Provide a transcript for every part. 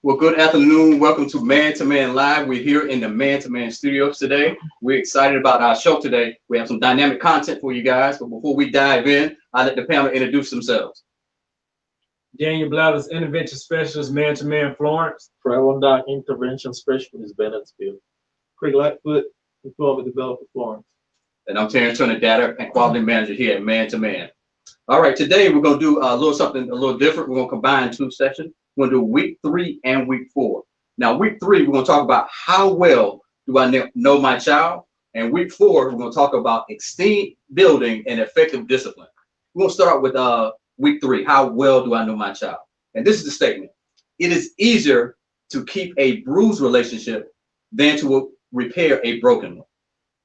Well, good afternoon. Welcome to Man Live. We're here in the Man studios today. We're excited about our show today. We have some dynamic content for you guys. But before we dive in, I'll let the panel introduce themselves. Daniel Blathers, Intervention Specialist, Man Florence. Travel Doc Intervention Specialist, Bennettsville. Craig Lightfoot, Employment Developer, Florence. And I'm Terrence Turner, Data and Quality Manager here at Man. All right, today we're going to do a little something a little different. We're going to combine two sessions. We're going to do week 3 and week 4. Now, week 3, we're going to talk about how well do I know my child. And week 4, we're going to talk about esteem building and effective discipline. We're going to start with week 3, how well do I know my child? And this is the statement. It is easier to keep a bruised relationship than to repair a broken one.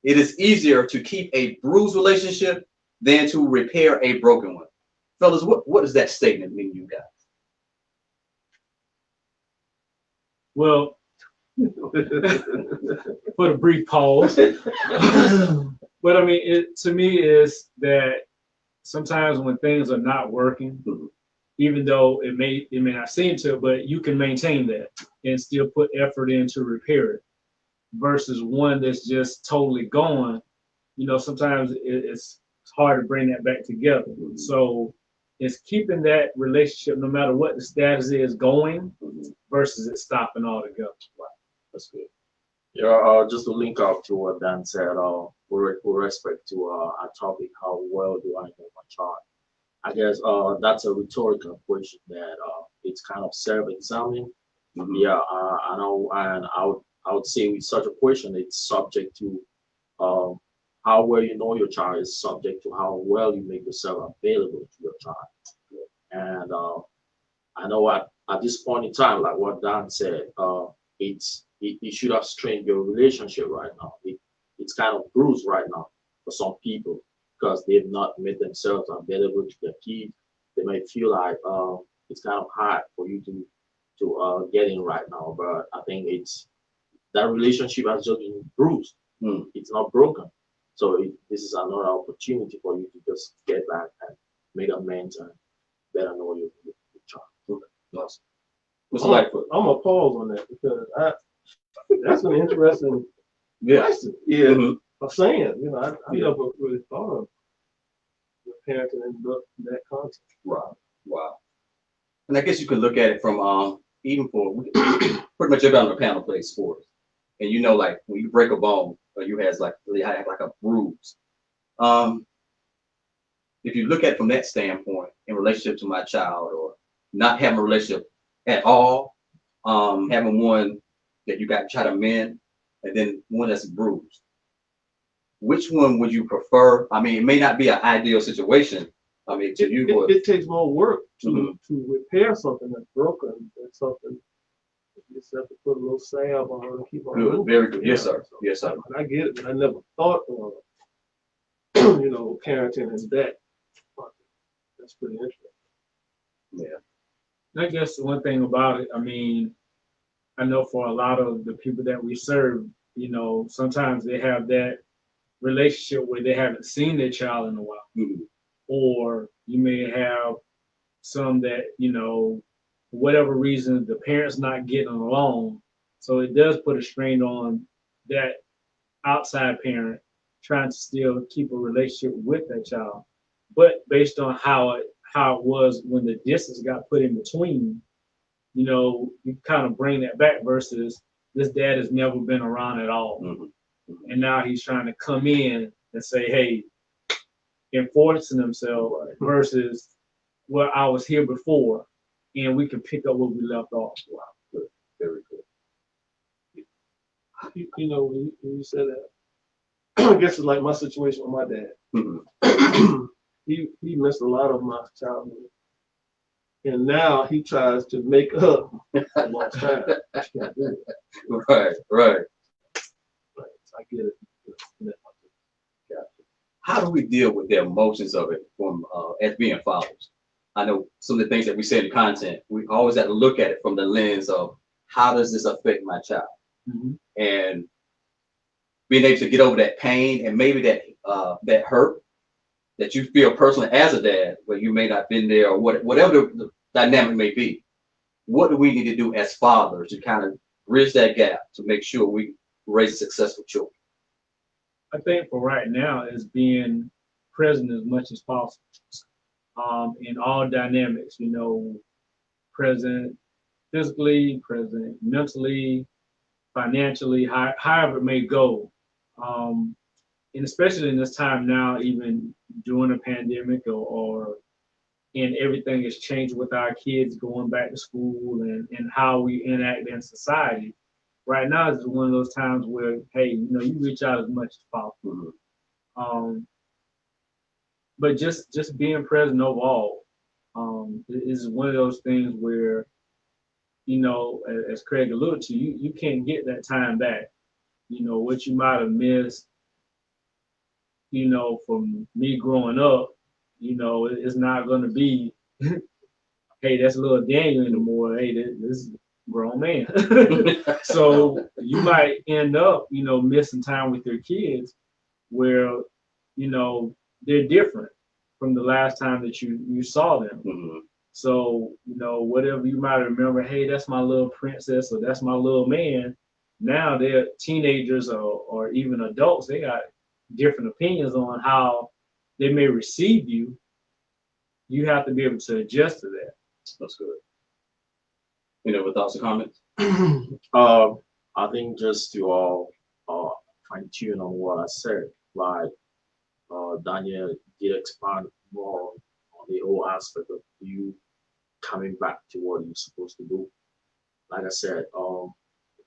It is easier to keep a bruised relationship than to repair a broken one. Fellas, what does that statement mean to you guys? Well, put a brief pause. But I mean, it to me is that sometimes when things are not working, even though it may not seem to, but you can maintain that and still put effort in to repair it. Versus one that's just totally gone, sometimes it's hard to bring that back together. So it's keeping that relationship, no matter what the status is, going versus it stopping altogether. Wow, that's good. Yeah, just to link up to what Dan said, with respect to our topic, how well do I know my child? I guess that's a rhetorical question that it's kind of self-examining. Yeah, I know, and I would say with such a question, it's subject to how well you know your child is subject to how well you make yourself available to your child. And I know at this point in time, like what Dan said, it should have strained your relationship right now. It's kind of bruised right now for some people because they've not made themselves available to their kids. They might feel like it's kind of hard for you to get in right now, but I think that relationship has just been bruised. It's not broken. So this is another opportunity for you to just get back and make amends and better know your child. Awesome. I'm gonna pause on that because that's an interesting question. Yeah. I'm saying, I never really thought of parenting in that context. Wow. And I guess you could look at it from even for pretty much everybody on the panel plays sports, and like when you break a bone or you have like a bruise. If you look at it from that standpoint in relationship to my child, or not having a relationship at all, having one that you got to try to mend, and then one that's bruised. Which one would you prefer? I mean, it may not be an ideal situation. I mean, to you, it takes more work to repair something that's broken. That's something you just have to put a little salve on and keep on moving. Very good. Yes, sir. So, Yes, sir. I get it, but I never thought of parenting as that. That's pretty interesting. Yeah. I guess one thing about it, I mean, I know for a lot of the people that we serve, sometimes they have that relationship where they haven't seen their child in a while. Or you may have some that, for whatever reason, the parents not getting along. So it does put a strain on that outside parent trying to still keep a relationship with that child. But based on how it was when the distance got put in between, you kind of bring that back versus this dad has never been around at all. And now he's trying to come in and say, hey, enforcing himself versus well, I was here before and we can pick up where we left off. Wow, good. Very good. When you said that, I guess it's like my situation with my dad. He missed a lot of my childhood. And now he tries to make up for lost time. Right. I get it. How do we deal with the emotions of it from as being fathers? I know some of the things that we say in the content, we always have to look at it from the lens of how does this affect my child? And being able to get over that pain and maybe that hurt that you feel personally as a dad, where you may not been there or whatever the dynamic may be. what do we need to do as fathers to kind of bridge that gap to make sure we raise successful children? I think for right now is being present as much as possible, in all dynamics, you know, present physically, present mentally, financially, however it may go. And especially in this time now, even during a pandemic or and everything has changed with our kids going back to school and how we interact in society. Right now is one of those times where, hey, you know, you reach out as much as possible. But just being present overall is one of those things where, you know, as Craig alluded to, you can't get that time back. You know, what you might have missed, you know, from me growing up, you know, it's not going to be, hey, that's little Daniel anymore. Hey, this is a grown man. So you might end up, you know, missing time with your kids where, you know, they're different from the last time that you saw them. So, you know, whatever you might remember, hey, that's my little princess or that's my little man. Now they're teenagers or even adults. They got different opinions on how they may receive you. You have to be able to adjust to that. That's good. You know, with thoughts and comments? I think just to fine tune on what I said, like Daniel did expand more on the whole aspect of you coming back to what you're supposed to do. Like I said,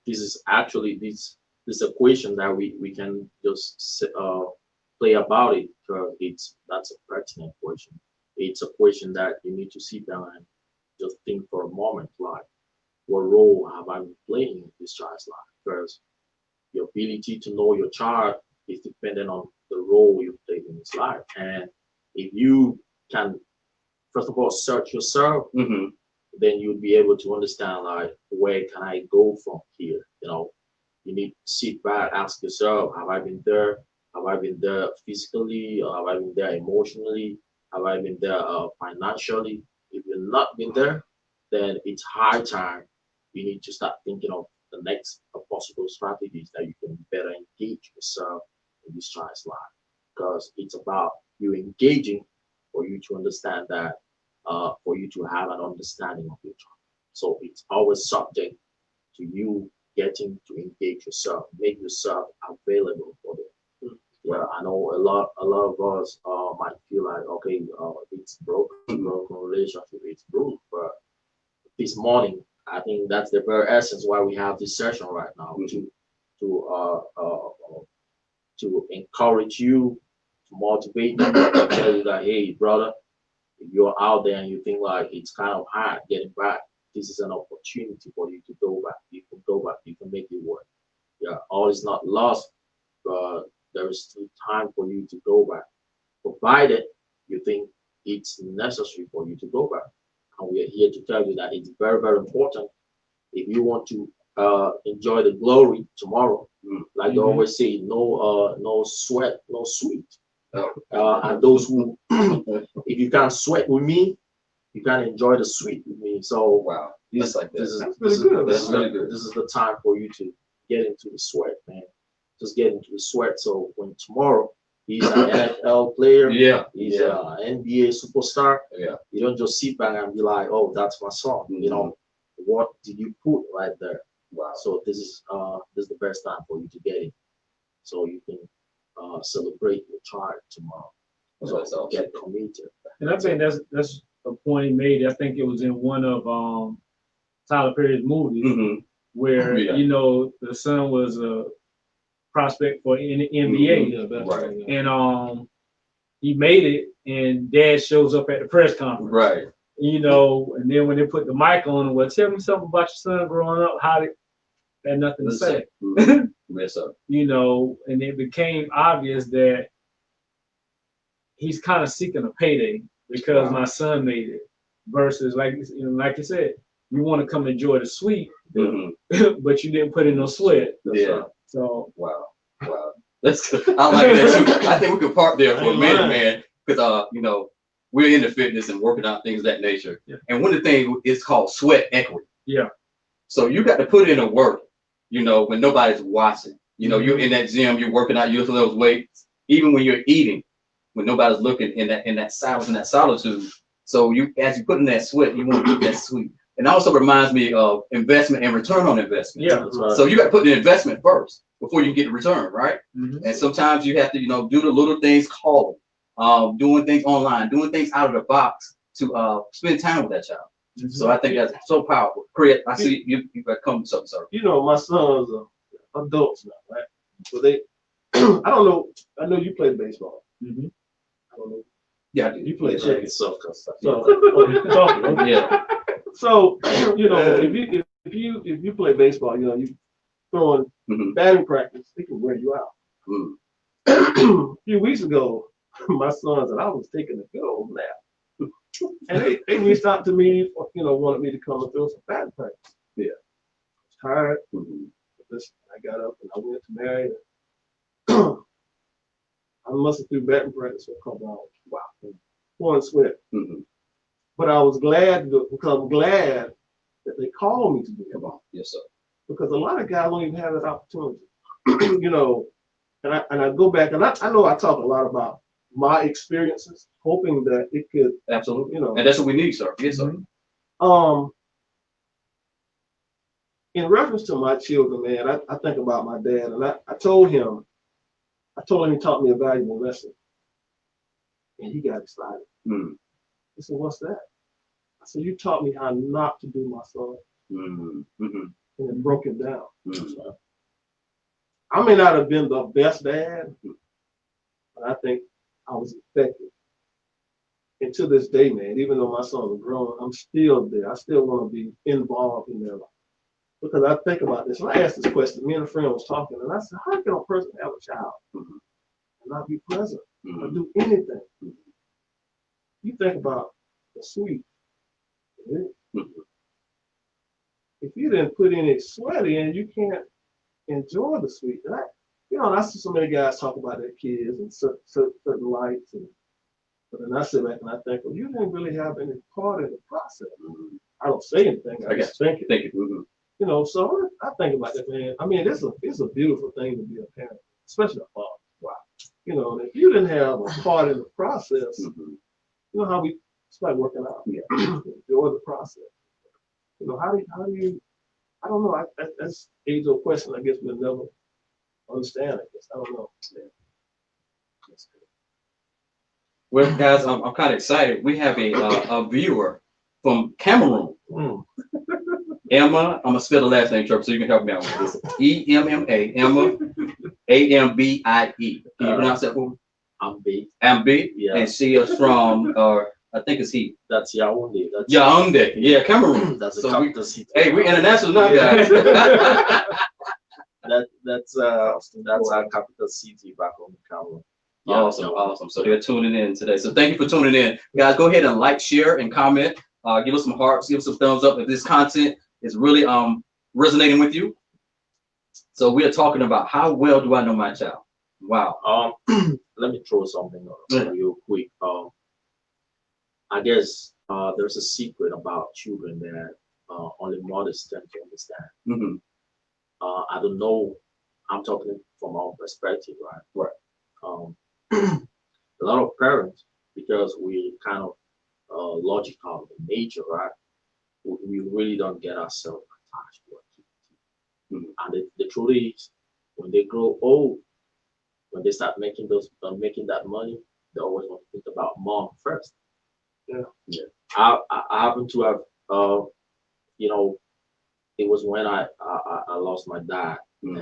this is actually this equation that we can just play about it because that's a pertinent question. It's a question that you need to sit down and just think for a moment, like what role have I been playing in this child's life? Because your ability to know your child is dependent on the role you played in his life. And if you can, first of all, search yourself, then you'll be able to understand, like, where can I go from here? You know, you need to sit back, ask yourself, have I been there? Have I been there physically? Or have I been there emotionally? Have I been there financially? If you've not been there, then it's high time you need to start thinking of the next possible strategies that you can better engage yourself in this child's life. Because it's about you engaging for you to understand that, for you to have an understanding of your child. So it's always subject to you getting to engage yourself, make yourself available for them. Yeah, I know a lot of us might feel like, okay, it's broken relationship, it's broken. But this morning, I think that's the very essence why we have this session right now, to encourage you, to motivate you, to tell you that, hey, brother, if you're out there and you think like it's kind of hard getting back, this is an opportunity for you to go back. You can go back, you can make it work. Yeah, all is not lost, but there is still time for you to go back, provided you think it's necessary for you to go back. And we are here to tell you that it's very, very important if you want to enjoy the glory tomorrow. Like they always say, no sweat, no sweet. And those who, if you can't sweat with me, you can't enjoy the sweet with me. So wow, this is really good. This is the time for you to get into the sweat, man. Just get into the sweat. So when tomorrow he's an NFL player, he's an NBA superstar, you don't just sit back and be like, oh, that's my son. You know, what did you put right there? Wow. So this is the best time for you to get it, so you can celebrate your child tomorrow. So get committed. And I think that's a point he made. I think it was in one of Tyler Perry's movies where you know the son was a prospect for in the NBA, and he made it, and Dad shows up at the press conference, right? You know, and then when they put the mic on, and well, tell me something about your son growing up. How did had nothing to say? Yes, sir. You know, and it became obvious that he's kind of seeking a payday because my son made it. Versus, like you said, you want to come enjoy the sweet, but you didn't put in no sweat. So wow, that's good. I like that too. I think we could park there for a minute, man, because you know, we're into fitness and working out things of that nature. And one of the things is called sweat equity. Yeah. So you got to put in the work, you know, when nobody's watching. You know, you're in that gym, you're working out, you're lifting those weights, even when you're eating, when nobody's looking in that silence, in that solitude. So you, as you put in that sweat, you want to get that sweet. And also reminds me of investment and return on investment. Yeah. That's right. So you got to put the investment first before you get the return, right? Mm-hmm. And sometimes you have to, you know, do the little things, calling, doing things online, doing things out of the box to spend time with that child. Mm-hmm. So I think that's so powerful. Create. I see you got come something, sir. You know, my sons are adults now, right? So they, I don't know. I know you played baseball. Mm-hmm. I don't know. Yeah, I do. You played Yeah, chicken. it's soccer stuff. So, okay. Yeah. So, you know, if you play baseball, you know, you throwing batting practice, it can wear you out. A few weeks ago, my sons and I was taking a good old nap, and they reached out to me, you know, wanted me to come and throw some batting practice. Yeah, I was tired. I got up and I went to Mary. I must have threw batting practice for a couple hours. Wow, pouring sweat. But I was glad because I'm glad that they called me to do it. Yes, sir. Because a lot of guys don't even have that opportunity. You know, and I go back and I know I talk a lot about my experiences, hoping that it could Absolutely. You know. And that's what we need, sir. Yes, sir. In reference to my children, man, I think about my dad, and I told him he taught me a valuable lesson, and he got excited. He said, "What's that?" I said, "You taught me how not to do my son," and it broke it down. I may not have been the best dad, but I think I was effective. And to this day, man, even though my sons are grown, I'm still there. I still want to be involved in their life. Because I think about this, and I asked this question, me and a friend was talking, and I said, how can a person have a child and not be present or do anything? You think about the sweet. If you didn't put any sweat in, you can't enjoy the sweet. And I see so many guys talk about their kids and certain lights, but then I sit back and I think, well, you didn't really have any part in the process. I don't say anything. I just think it. You know, so I think about that, man. I mean, it's a beautiful thing to be a parent, especially a father. Wow. You know, and if you didn't have a part in the process, you know how it's like working out. Yeah. Enjoy the process. You know, how do you? I don't know. That's age-old question. I guess we'll never understand. I guess I don't know. Yeah. That's good. Well, guys, I'm kind of excited. We have a viewer from Cameroon. Emma, I'm gonna spell the last name, Trevor, so you can help me out with this. EMMA, Emma, AMBIE. Can you pronounce that for me? Ambi. Yeah. And she is from, I think it's he. That's Yaoundé. That's Yaoundé. Yeah, Cameroon. That's the So capital city. Hey, we international now, guys. That's our capital city back home in Cameroon. Yeah, Awesome. So they're tuning in today. So thank you for tuning in. Guys, go ahead and like, share, and comment. Give us some hearts, give us some thumbs up if this content is really resonating with you. So we are talking about how well do I know my child? Wow. Let me throw something real quick. I guess there's a secret about children that only mothers tend to understand. I don't know. I'm talking from our perspective, right? A lot of parents, because we kind of logical in nature, right? We really don't get ourselves attached to our kids. And the truth is, when they grow old, when they start making that money, they always want to think about mom first. Yeah. I happen to have, you know, it was when I lost my dad, and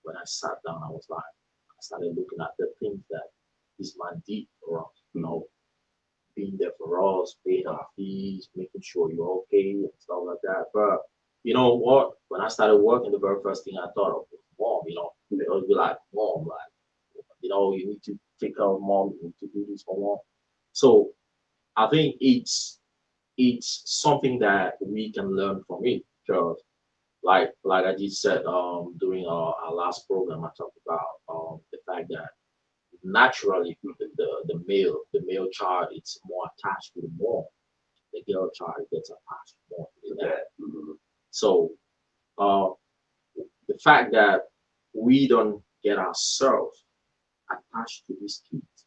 when I sat down, I started looking at the things that this man did for us, you know, being there for us, paying our fees, making sure you're okay and stuff like that. But you know what? When I started working, the very first thing I thought of was mom. You know, it would be like mom, like, you know, you need to take care of mom, you need to do this for mom. So I think it's something that we can learn from it, because like I just said during our last program, I talked about the fact that naturally the male child it's more attached to the mom. The girl child gets attached more to the dad. So the fact that we don't get ourselves attached to these kids,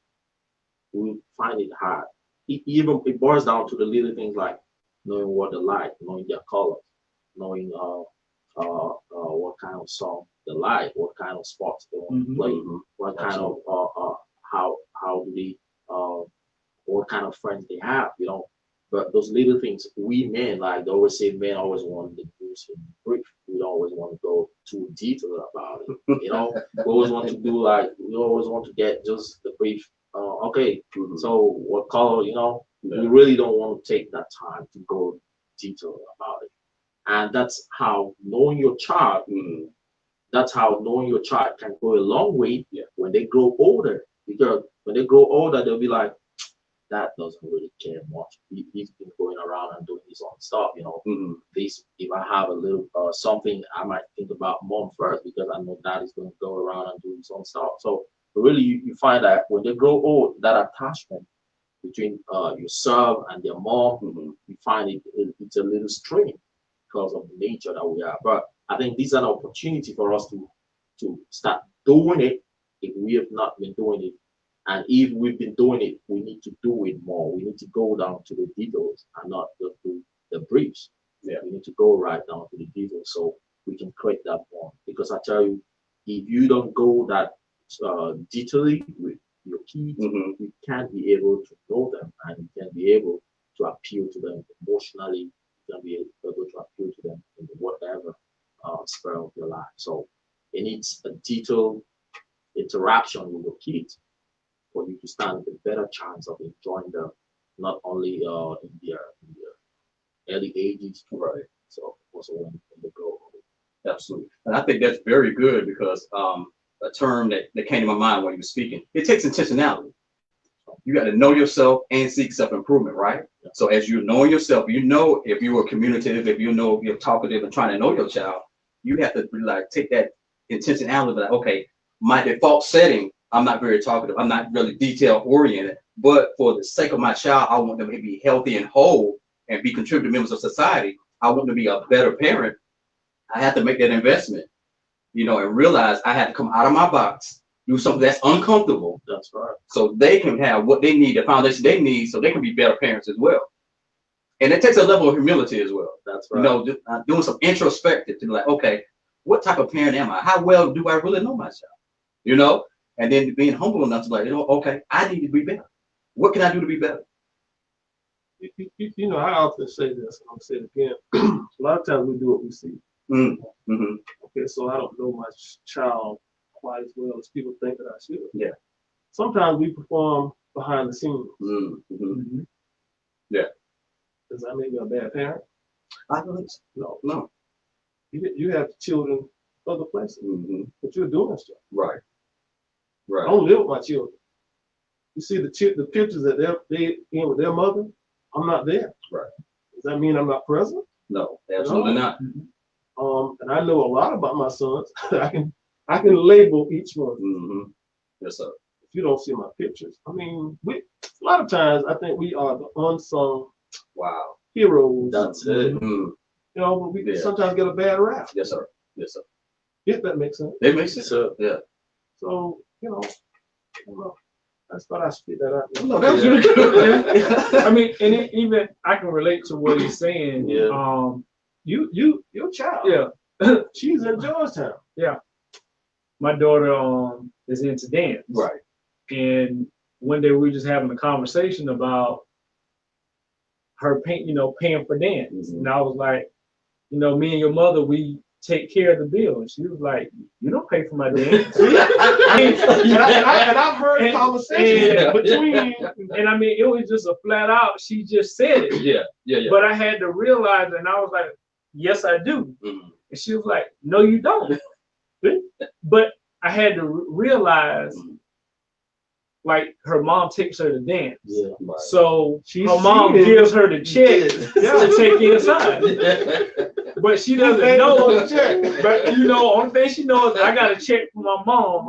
we find it hard. It boils down to the little things like knowing what they like, knowing their colors, knowing what kind of song they like, what kind of sports they want to play, what kind of how do they what kind of friends they have, you know. But those little things, we men, like they always say, men always want to do some brief. We don't always want to go too detailed about it, you know. We always want to do like, we always want to get just the brief. Okay, so what color, you know? We really don't want to take that time to go detailed about it. And that's how knowing your child, that's how knowing your child can go a long way when they grow older. Because when they grow older, they'll be like, that doesn't really care much. He's been going around and doing his own stuff, you know. This, if I have a little something, I might think about mom first because I know dad is going to go around and do his own stuff. So really, you find that when they grow old, that attachment between yourself and their mom, you find it's a little strained because of the nature that we are. But I think this is an opportunity for us to start doing it if we have not been doing it. And if we've been doing it, we need to do it more. We need to go down to the details and not just do the briefs. We need to go right down to the details so we can create that bond. Because I tell you, if you don't go that detailing with your kids, you can't be able to know them and you can be able to appeal to them emotionally. You can be able to appeal to them in whatever sphere of your life. So it needs a detailed interaction with your kids for you to stand a better chance of enjoying them, not only in their early ages, so also when they grow old. Absolutely. And I think that's very good because a term that came to my mind when you were speaking, it takes intentionality. You got to know yourself and seek self-improvement, right? So as you're knowing yourself, you know if you are communicative, if you know if you're talkative and trying to know your child, you have to like take that intentionality, like, okay, my default setting, I'm not very talkative. I'm not really detail oriented, but for the sake of my child, I want them to be healthy and whole and be contributing members of society. I want them to be a better parent. I have to make that investment, you know, and realize I had to come out of my box, do something that's uncomfortable. That's right. So they can have what they need, the foundation they need, so they can be better parents as well. And it takes a level of humility as well. That's right. You know, doing some introspective to be like, okay, what type of parent am I? How well do I really know my child? You know? And then being humble enough to like, you know, okay, I need to be better. What can I do to be better? You know, I often say this, and I'll say it again. A lot of times we do what we see. Okay, so I don't know my child quite as well as people think that I should. Yeah. Sometimes we perform behind the scenes. Yeah. Does that make me a bad parent? I don't think so. No. You have children other places, but you're doing stuff. Right. I don't live with my children. You see the pictures that they in with their mother, I'm not there. Right. Does that mean I'm not present? No, absolutely not. And I know a lot about my sons. I can label each one. Yes, sir. If you don't see my pictures, I mean, a lot of times I think we are the unsung heroes. That's it. You know, but we sometimes get a bad rap. Yes, sir. Yes, sir. If that makes sense. It makes sense. Yeah. So, you know, I just thought I'd spit that out. No, that was really good. I mean, and even I can relate to what he's saying. Yeah. Your child. Yeah. She's in Georgetown. Yeah. My daughter is into dance. Right. And one day we were just having a conversation about her paying for dance. And I was like, you know, me and your mother, we take care of the bill. And she was like, you don't pay for my dance. and I've heard conversations between. And I mean, it was just a flat out, she just said it. Yeah. But I had to realize, and I was like, yes, I do. And she was like, no, you don't. But I had to realize, like, her mom takes her to dance. Yeah, right. So her mom gives her the check to take inside. But she doesn't know the check. But you know, only thing she knows is I got a check from my mom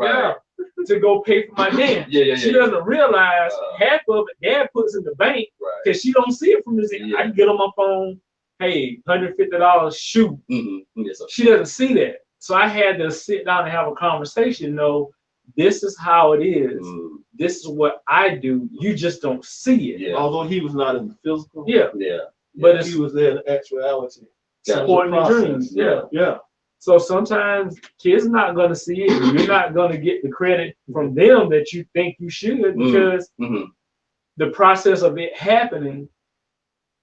to go pay for my dance. She doesn't realize half of it dad puts in the bank because she don't see it from this. I can get on my phone hey, $150 shoot. Yes, sir. She doesn't see that. So I had to sit down and have a conversation. No, this is how it is. This is what I do. You just don't see it. Yeah. Although he was not in the physical. Yeah. Yeah. But it's He was there in actuality. supporting the dreams. Yeah. Yeah. So sometimes kids not going to see it. You're not going to get the credit from them that you think you should, because the process of it happening,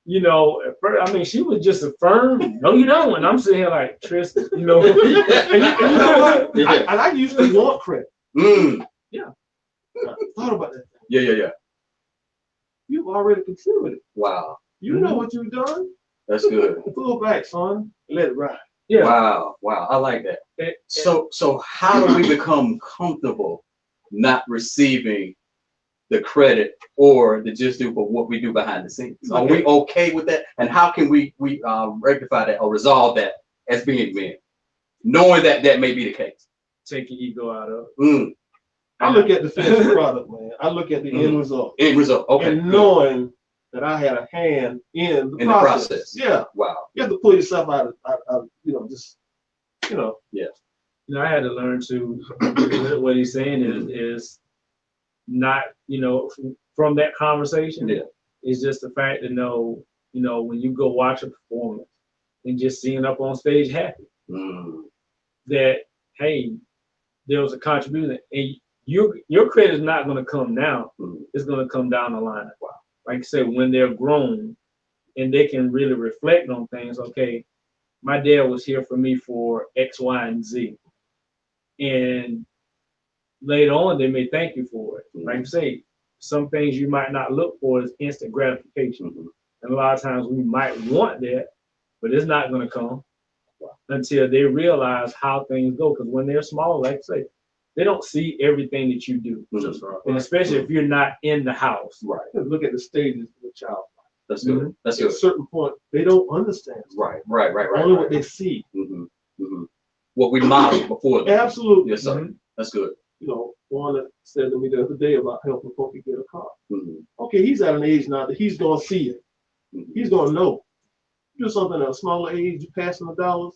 you know, at first, I mean, she was just affirmed, no, you don't. And I'm sitting here like, Tristan, you know. And you know what? And I used to want credit. Yeah. I thought about that. Yeah. You've already contributed. Wow. You know what you've done. That's good. Pull back, son. Let it ride. Yeah. Wow. I like that. So how do we become comfortable not receiving the credit or the just due for what we do behind the scenes? Are we okay with that? And how can we rectify that or resolve that as being men, knowing that that may be the case? Take your ego out of it. I look at the finished product, man. I look at the end result. End result. Okay. And knowing that I had a hand in the process. Yeah. Wow. You have to pull yourself out of just, Yeah. You know, I had to learn to, what he's saying is not, from that conversation. Yeah. It's just the fact to know, when you go watch a performance and just seeing up on stage happy, that, hey, there was a contribution, and your credit is not going to come now. It's going to come down the line. Wow. Like I said, when they're grown and they can really reflect on things. Okay, my dad was here for me for X, Y, and Z, and later on they may thank you for it. Like I say, some things you might not look for is instant gratification, and a lot of times we might want that, but it's not going to come until they realize how things go. Because when they're small, like I say, they don't see everything that you do. That's right. And especially if you're not in the house. Right. Look at the stages of the child. That's good. That's At good. a certain point, they don't understand. Right. Only what they see. What we modeled before them. Absolutely. Yes, sir. That's good. One that said to me the other day about helping folks get a car. Okay, he's at an age now that he's going to see it. He's going to know. Do something at a smaller age, you pass him the dollars,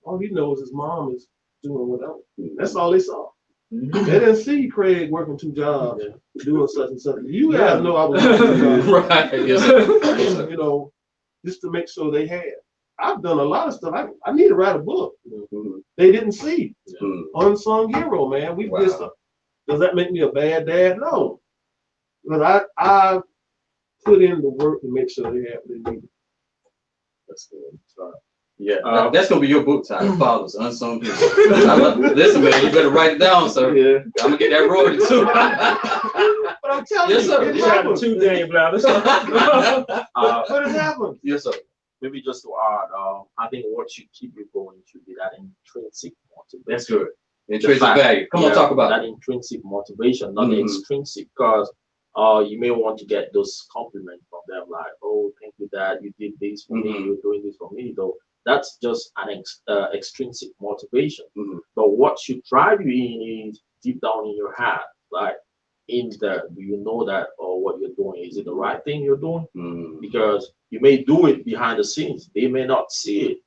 all he knows is mom is doing whatever. That's all they saw. They didn't see Craig working 2 jobs, doing such and such. You guys know I was working 2 jobs. Right. Yes, sir. Just to make sure they had. I've done a lot of stuff. I need to write a book. They didn't see. Unsung hero, man. Does that make me a bad dad? No. But I put in the work to make sure they have what they need. That's good. Sorry. Yeah, that's gonna be your book title, Fathers Unsung Heroes. Listen, man, you better write it down, sir. Yeah. I'm gonna get that royalty too. But I'm telling you, sir. it happens. Two day blouse. But it happens. Yes, sir. Maybe just to add, I think what should keep you going should be that intrinsic motivation. That's good. Intrinsic value. Come on, talk about that intrinsic motivation, not the extrinsic, because you may want to get those compliments from them, like, oh, thank you, Dad, you did this for me, you're doing this for me, though. That's just an extrinsic motivation. But what should drive you in is deep down in your heart, like, do you know that or what you're doing? Is it the right thing you're doing? Because you may do it behind the scenes. They may not see it.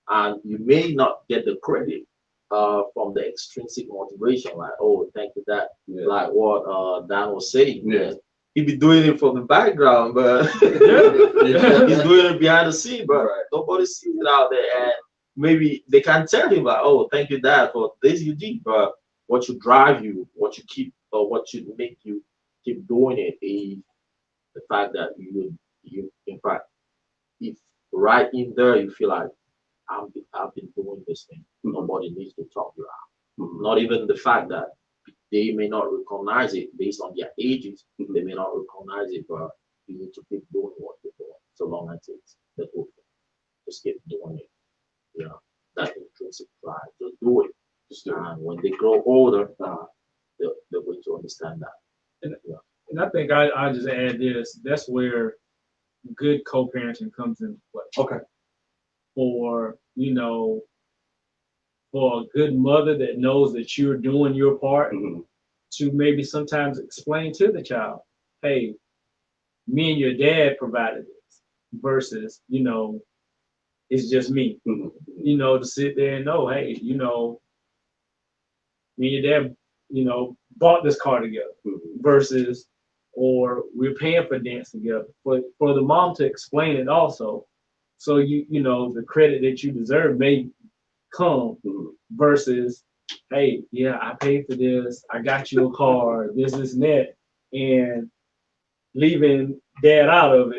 And you may not get the credit from the extrinsic motivation, like, oh, thank you, Dad. Like what Dan was saying. He'd be doing it from the background, but he's doing it behind the scene, but nobody sees it out there. And maybe they can tell him, like, oh, thank you, Dad, for this you did. But what should drive you, what you keep, or what should make you keep doing it is the fact that you in fact, if right in there you feel like I've been doing this thing, nobody needs to talk you out. Not even the fact that they may not recognize it based on their ages. They may not recognize it, but you need to keep doing what you're doing so long as it's the good thing. Just keep doing it. Yeah, that intrinsic drive. Just do it. And when they grow older, they're going to understand that. And I think I just add this. That's where good co-parenting comes into play. Okay. For for a good mother that knows that you're doing your part, to maybe sometimes explain to the child, hey, me and your dad provided this, versus, it's just me. You know, to sit there and know, hey, you know, me and your dad, you know, bought this car together versus, or we're paying for dance together. But for the mom to explain it also, so you know, the credit that you deserve may come versus, hey, yeah, I paid for this, I got you a car, this and that, and leaving dad out of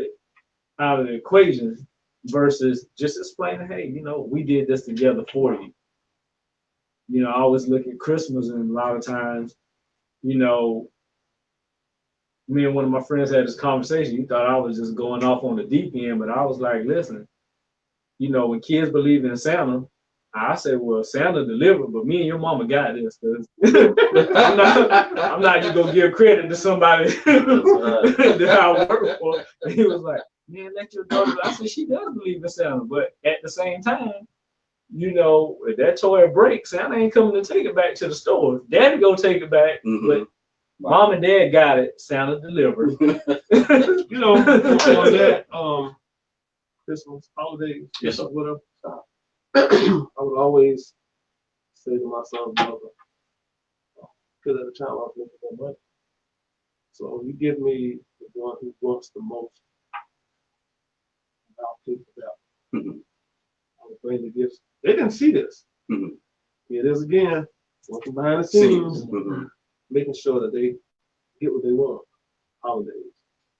the equation versus just explaining, hey, you know, we did this together for you. You know, I always look at Christmas, and a lot of times, you know, me and one of my friends had this conversation. He thought I was just going off on the deep end, but I was like, listen, you know, when kids believe in Santa, I said, well, Santa delivered, but me and your mama got this. Cause I'm not just gonna give credit to somebody that I work for. And he was like, man, let your daughter. I said, she does believe in Santa, but at the same time, you know, if that toy breaks, Santa ain't coming to take it back to the store. Daddy go take it back, but mom and dad got it. Santa delivered. You know, on that Christmas holidays, Yes, sir. whatever. I would always say to my son's mother, because at the time I was looking for money. So you give me the one who wants the most, and I'll pay for that. I would bring the gifts. They didn't see this. Here it is again, working behind the scenes, making sure that they get what they want. Holidays,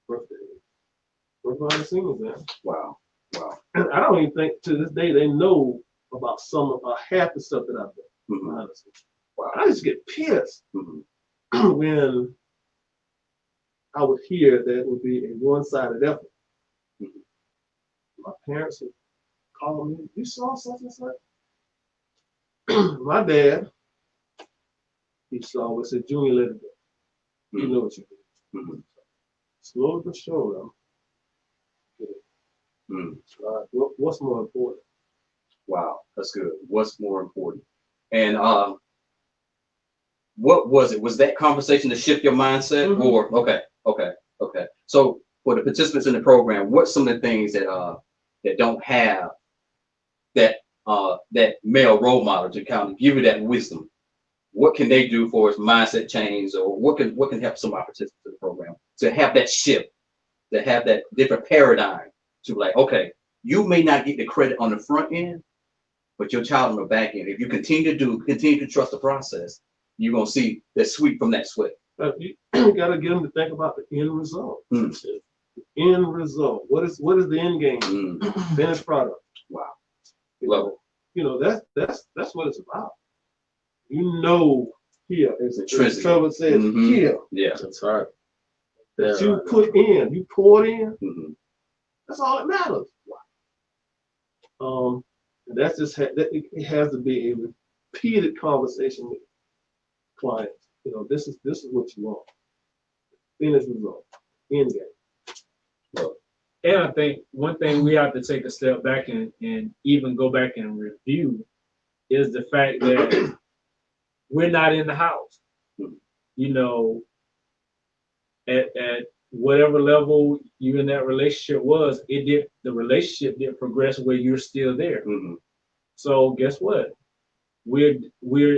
birthdays, working behind the scenes, man. Wow. Wow. And I don't even think to this day they know about some of half the stuff that I've done. Honestly. Wow. I just get pissed when I would hear that it would be a one-sided effort. My parents would call me, you saw such and such? My dad, he saw always said, Junior, let it go. You know what you do. Slowly but surely, what's more important? Wow, that's good. What's more important? And what was it? Was that conversation to shift your mindset, or okay? So for the participants in the program, what's some of the things that that don't have that that male role model to kind of give you that wisdom? What can they do for its mindset change, or what can help some of our participants in the program to have that shift, to have that different paradigm, to like, okay, you may not get the credit on the front end, but your child on the back end, if you continue to trust the process, you're gonna see the sweet from that sweat. You gotta get them to think about the end result. The end result. What is the end game? Finished product. Wow. Love it. You know, that's what it's about. You know, here, as Trevor says, here. Yeah, that's right. That you put in, you poured in. That's all that matters. Wow. That's just it has to be a repeated conversation with clients. You know, this is what you want. Finished result. End game. And I think one thing we have to take a step back and even go back and review is the fact that we're not in the house. You know, at whatever level you in that relationship was, the relationship didn't progress where you're still there. So guess what? We're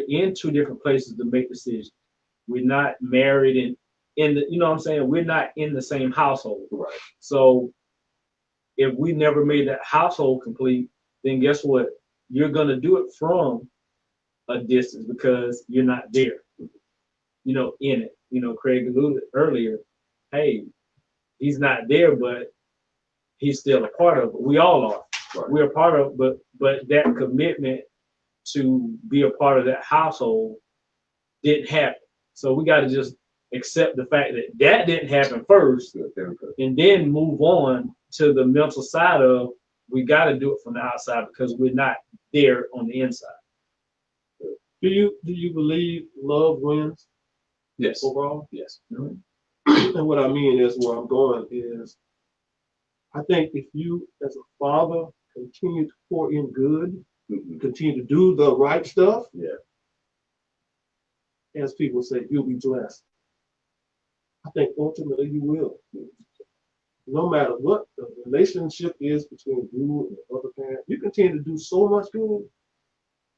in two different places to make decisions. We're not married and in the, you know what I'm saying? We're not in the same household. Right. So if we never made that household complete, then guess what? You're gonna do it from a distance because you're not there, you know, in it. You know, Craig alluded earlier, hey, he's not there, but he's still a part of it. We all are. Right. We're a part of it, but that commitment to be a part of that household didn't happen. So we got to just accept the fact that that didn't happen first, and then move on to the mental side of we got to do it from the outside because we're not there on the inside. Do you believe love wins? Yes. Overall? Yes. And what I mean is, where I'm going is, I think if you as a father continue to pour in good, continue to do the right stuff, as people say, you'll be blessed. I think ultimately you will. no matter what the relationship is between you and the other parent, you continue to do so much good.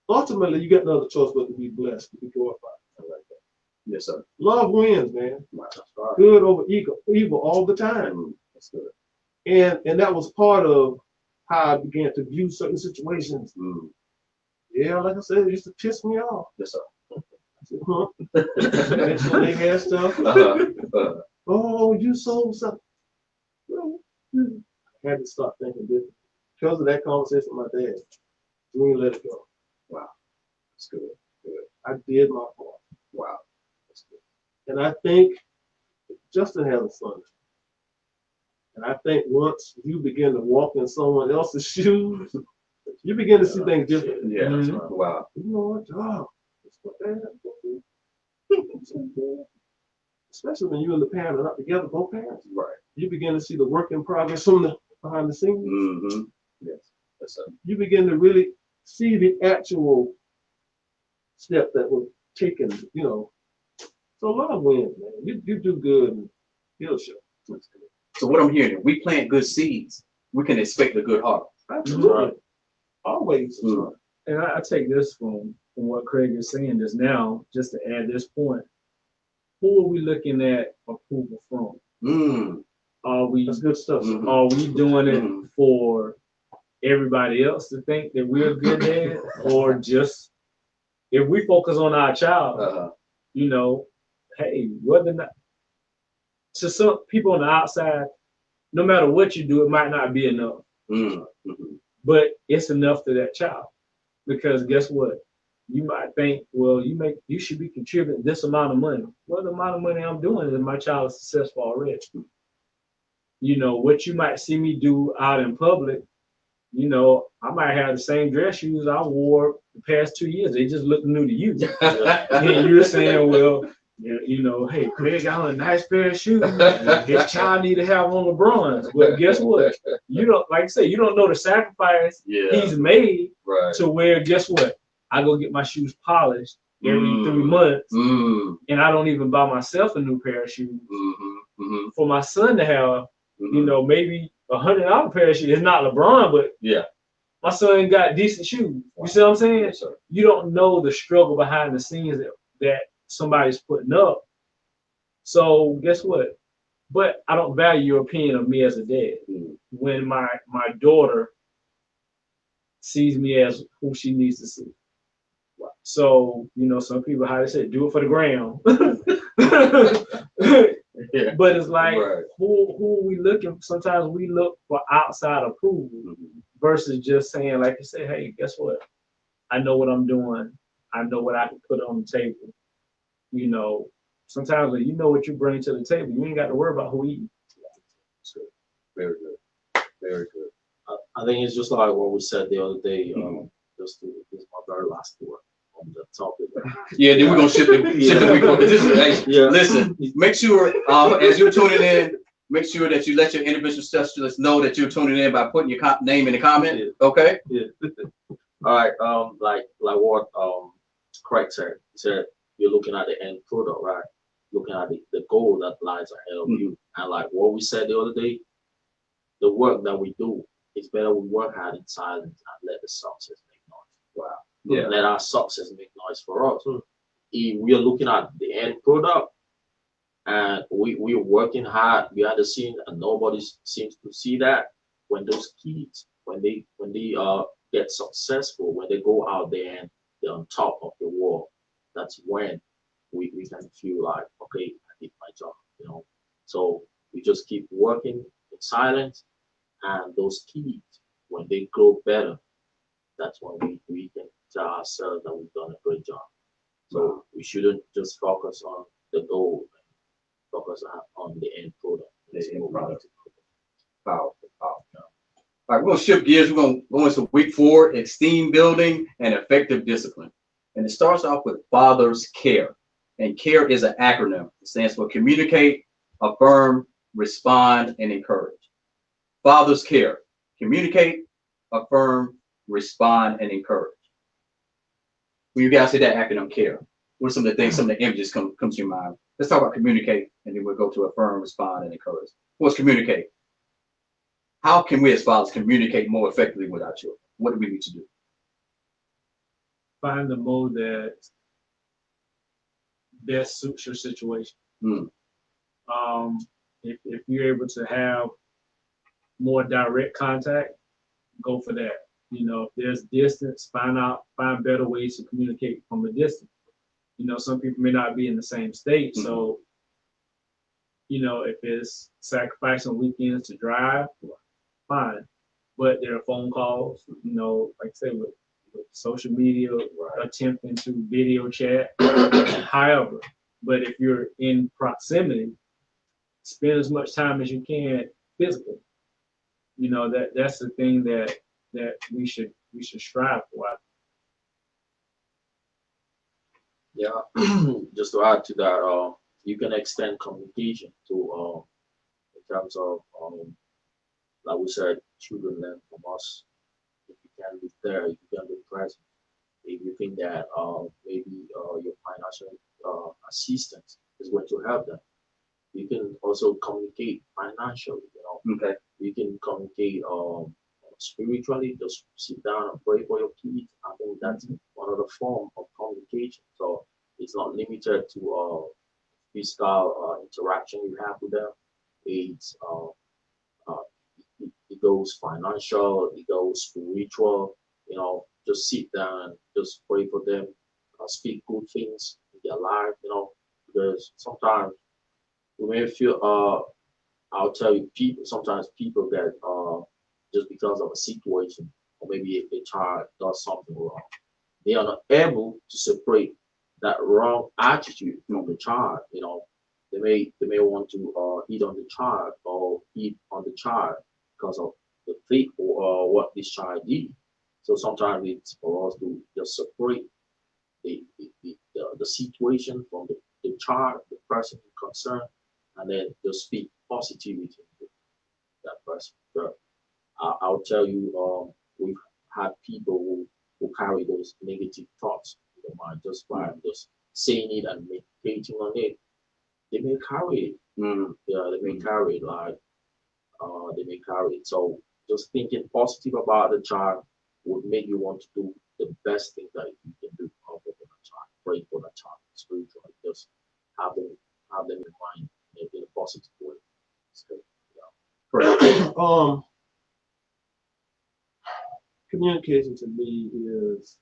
Ultimately, you got no other choice but to be blessed, to be glorified. I like that. Yes, sir. Love wins, man. Wow, that's right. Good over evil all the time. That's good. And that was part of how I began to view certain situations. Yeah, like I said, it used to piss me off. Yes, sir. I said, huh? Mention they had stuff. Oh, you sold something. Well, I had to start thinking different. Because of that conversation with my dad, we let it go. Wow. That's good. Good. I did my part. Wow. That's good. And I think Justin has a son. And I think once you begin to walk in someone else's shoes, you begin to see things differently. Yeah. That's right. Wow. You know what? Oh, that's what dad has to do. Especially when you and the parent are not together, both parents. Right. You begin to see the work in progress from the behind the scenes. Mm-hmm. Yes. Yes, sir. You begin to really see the actual step that was taken, you know. So love wins, man. You do good and he'll show. That's good. So what I'm hearing, if we plant good seeds, we can expect a good harvest. Absolutely. Always. And I take this from what Craig is saying just now, just to add this point. Who are we looking at approval from? Are we That's good stuff. are we doing it for everybody else to think that we're good at, or just if we focus on our child, you know, hey, whether or not to some people on the outside, no matter what you do, it might not be enough. But it's enough to that child. Because guess what? You might think, well, you should be contributing this amount of money. Well, the amount of money I'm doing is my child is successful already. You know, what you might see me do out in public, you know, I might have the same dress shoes I wore the past 2 years. They just look new to you. And you're saying, well, you know, hey, Craig got a nice pair of shoes. His child need to have on LeBrons. But guess what? You don't, like I say, you don't know the sacrifice he's made to where, guess what? I go get my shoes polished every 3 months, and I don't even buy myself a new pair of shoes. For my son to have, you know, maybe $100 pair of shoes. It's not LeBron, but my son got decent shoes. You see what I'm saying? Yes, sir. You don't know the struggle behind the scenes that somebody's putting up. So guess what? But I don't value your opinion of me as a dad. When my daughter sees me as who she needs to see. So, you know, some people, how they say, do it for the gram. But it's like, who are we looking? Sometimes we look for outside approval versus just saying, like you say, hey, guess what? I know what I'm doing. I know what I can put on the table. You know, sometimes when you know what you bring to the table, you ain't got to worry about who eats. Very good. Very good. I think it's just like what we said the other day. This is my very last word on the topic. Yeah, then we're gonna shift the week on. Listen, make sure as you're tuning in, make sure that you let your individual specialists know that you're tuning in by putting your name in the comment. Okay. All right. Like what Craig said. He said you're looking at the end product, right? Looking at the goal that lies ahead of you, and like what we said the other day, the work that we do, it's better we work hard in silence and let the success make noise. Wow. Yeah. Let our success make noise for us. If we are looking at the end product and we're working hard behind the scene and nobody seems to see that, when those kids, when they get successful, when they go out there and they're on top of the world, that's when we can feel like, okay, I did my job, you know. So we just keep working in silence, and those kids, when they grow better, that's when we can tell ourselves that we've done a great job. So we shouldn't just focus on the goal, focus on the end product. Powerful. All right, we're gonna shift gears. We're gonna go into week 4, esteem building and effective discipline. And it starts off with father's care. And CARE is an acronym. It stands for communicate, affirm, respond, and encourage. Father's care. Communicate, affirm, respond, and encourage. When you guys say that acronym CARE, what are some of the things, some of the images come to your mind? Let's talk about communicate, and then we'll go to affirm, respond, and encourage. What's communicate? how can we as fathers communicate more effectively with our children? What do we need to do? Find the mode that best suits your situation. If you're able to have more direct contact, go for that. You know, if there's distance, find better ways to communicate from a distance. You know, some people may not be in the same state, so you know, if it's sacrificing weekends to drive, fine. But there are phone calls, you know, like I said, with social media, attempting to video chat. However, but if you're in proximity, spend as much time as you can physically. You know, that's the thing that we should strive for. Yeah, just to add to that, you can extend communication to in terms of like we said, children learn from us. If you can be there, if you can be present. If you think that maybe your financial assistance is going to help them, you can also communicate financially. You know, Okay. you can communicate spiritually. Just sit down and pray for your kids. I think that's one of the form of communication. So it's not limited to physical interaction you have with them. It's it goes financial, it goes spiritual. You know, just sit down and just pray for them, speak good things in their life. You know, because sometimes we may feel I'll tell you, sometimes people get just because of a situation or maybe a child does something wrong, they are not able to separate that wrong attitude from the child. You know, they may want to eat on the child or eat on the child because of the thing or what this child did. So sometimes it's for us to just separate the situation from the child, the person concerned, and then just speak positivity to that person. But I'll tell you, we've had people who carry those negative thoughts in their mind just by just saying it and meditating on it. They may carry it. Yeah, they may carry it they may carry it. So just thinking positive about the child would make you want to do the best thing that you can do for the child. Pray for the child spiritually. Just have them in mind in a positive way. So, Correct. Communication to me is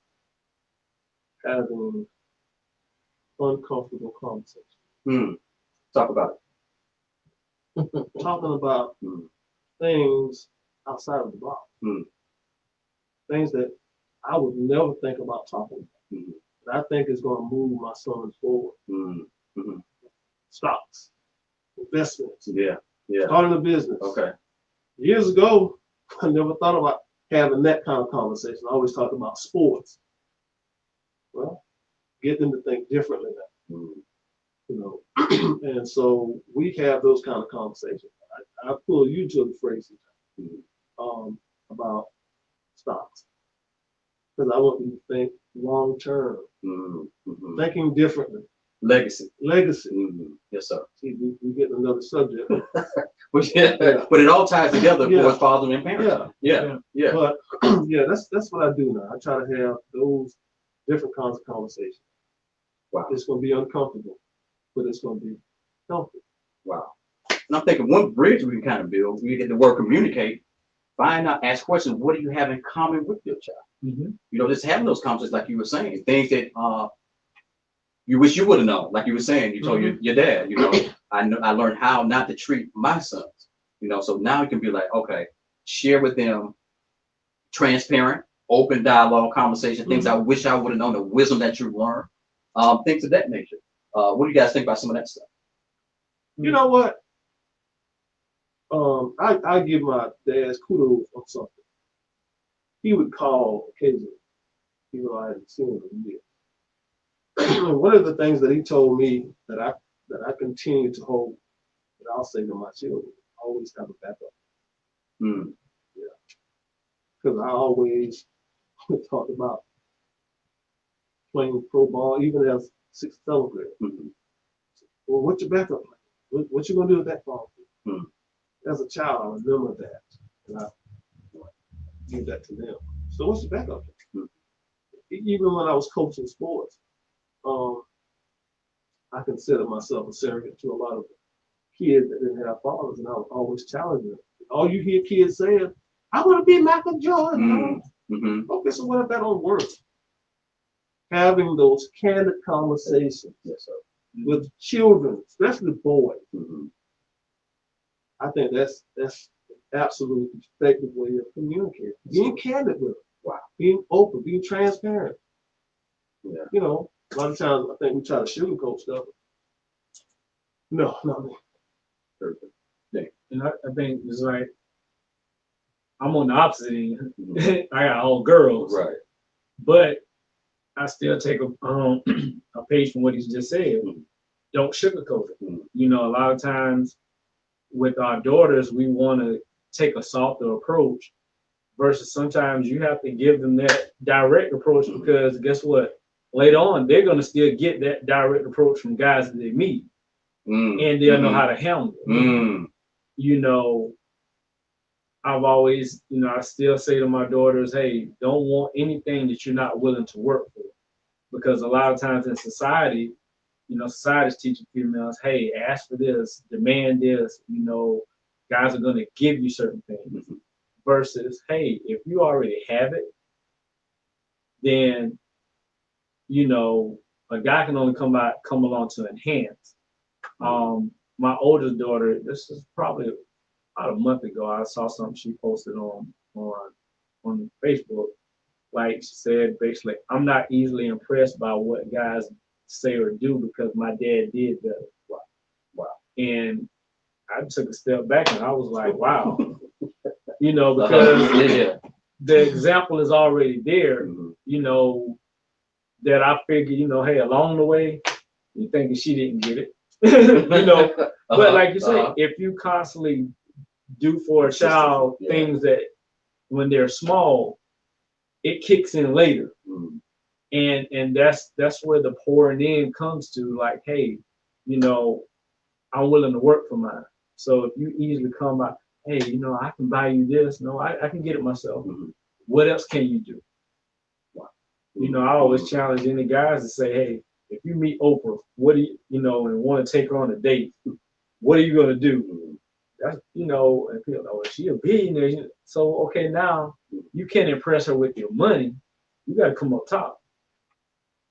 having uncomfortable conversation. Talk about it. Talking about things outside of the box. Things that I would never think about talking about. That I think is going to move my sons forward. Stocks, investments, Yeah. starting a business. Okay. Years ago, I never thought about having that kind of conversation. I always talked about sports. Well, get them to think differently now. You know, and so we have those kind of conversations. I pull you to the phrase about stocks because I want you to think long term, thinking differently. Legacy. Yes, sir. See, we get another subject. But it all ties together for us father and parents. Yeah. But yeah, that's what I do now. I try to have those different kinds of conversations. Wow. It's going to be uncomfortable, but it's going to be healthy. Wow. And I'm thinking one bridge we can kind of build, we get the word communicate, find out, ask questions, what do you have in common with your child? You know, just having those conversations like you were saying, things that you wish you would have known, like you were saying, you told your dad, you know, I learned how not to treat my sons, you know, so now you can be like, okay, share with them transparent, open dialogue, conversation, things I wish I would have known, the wisdom that you learned, things of that nature. What do you guys think about some of that stuff? You know what? I give my dad's kudos on something. He would call occasionally, even though I hadn't seen him in years. One of the things that he told me that I continue to hold, that I'll say to my children, always have a backup. Yeah. Because I always talked about playing pro ball, even as 6th, 7th grade. Well, what's your backup plan? What you gonna do with that ball? As a child, I remember that. and I give that to them. So what's the backup? Even when I was coaching sports, I consider myself a surrogate to a lot of kids that didn't have fathers, and I was always challenging them. All you hear kids saying, "I want to be Michael Jordan." Okay, so what if that don't work? Having those candid conversations with children, especially boys, I think that's absolutely effective way of communicating. Being candid with them. Wow. Being open, being transparent. Yeah. You know, a lot of times I think we try to sugarcoat stuff. No, not me. Perfect. Yeah. And I think it's like I'm on the opposite end. I got all girls. Right. But I still take a page from what he just said. Don't sugarcoat it. You know, a lot of times with our daughters, we want to take a softer approach versus sometimes you have to give them that direct approach because guess what? Later on, they're going to still get that direct approach from guys that they meet and they'll know how to handle it. You know, I've always, you know, I still say to my daughters, hey, don't want anything that you're not willing to work for. Because a lot of times in society, you know, society's teaching females, hey, ask for this, demand this, you know, guys are going to give you certain things. Versus, hey, if you already have it, then, you know, a guy can only come along to enhance. My oldest daughter, this is probably about a month ago, I saw something she posted on Facebook. Like she said, basically, I'm not easily impressed by what guys say or do because my dad did that. Wow. And I took a step back and I was like, wow. You know, because the example is already there, you know, that I figured, you know, hey, along the way, you thinking she didn't get it. You know, but like you say, if you constantly do for a child things that when they're small, it kicks in later. And that's where the pouring in comes to, like, hey, you know, I'm willing to work for mine. So if you easily come by, hey, you know, I can buy you this. No, I can get it myself. What else can you do? You know, I always challenge any guys to say, hey, if you meet Oprah, what do you know, and want to take her on a date, what are you going to do? That's, you know, and people know, she a billionaire. So, okay, now you can't impress her with your money. You got to come up top.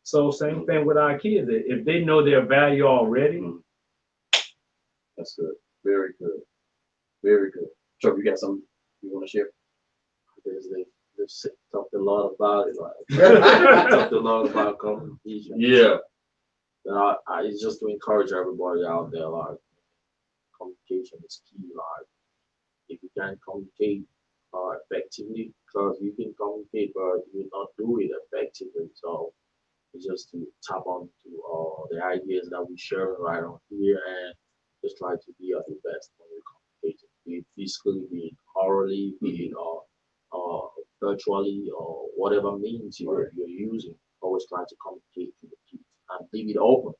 So same thing with our kids. If they know their value already. That's good. Very good. Very good. Trevor, you got something you want to share? They've talked a lot about it. Like, talked a lot about communication. Yeah. It's just to encourage everybody out there, like, communication is key. Like, if you can communicate effectively, because you can communicate, but you will not do it effectively. So it's just to tap on to the ideas that we share right on here and just try to be at the best when we communicate, be it physically, be it orally, be it virtually, or whatever means you're using. Always try to communicate to the kids and leave it open.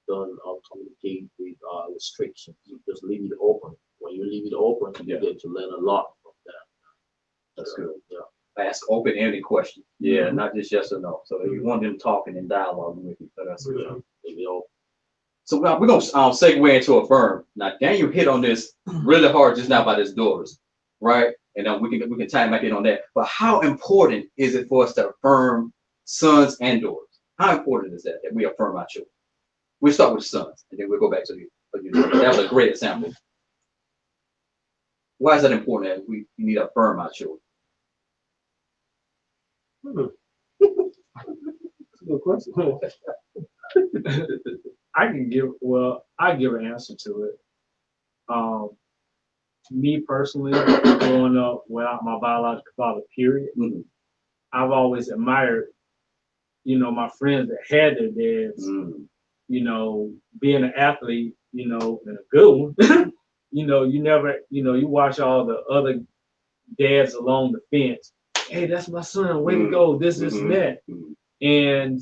Don't communicate with restrictions. You just leave it open. When you leave it open, you get to learn a lot from that. That's good. Yeah. Ask open-ended questions. Yeah, not just yes or no. So if you want them talking and dialoguing with you, that's good. Leave it open. So now we're gonna segue into Affirm. Now Daniel hit on this really hard just now about his daughters, right? And then we can tie back in on that. But how important is it for us to affirm sons and daughters? How important is that we affirm our children? We'll start with sons, and then we'll go back to you. That was a great example. Why is that important that we need to affirm our children? That's a good question. I give an answer to it. Me personally, growing up without my biological father, period, I've always admired, you know, my friends that had their dads, you know, being an athlete, you know, and a good one. You know, you never, you know, you watch all the other dads along the fence. Hey, that's my son, way to go, this, and that. And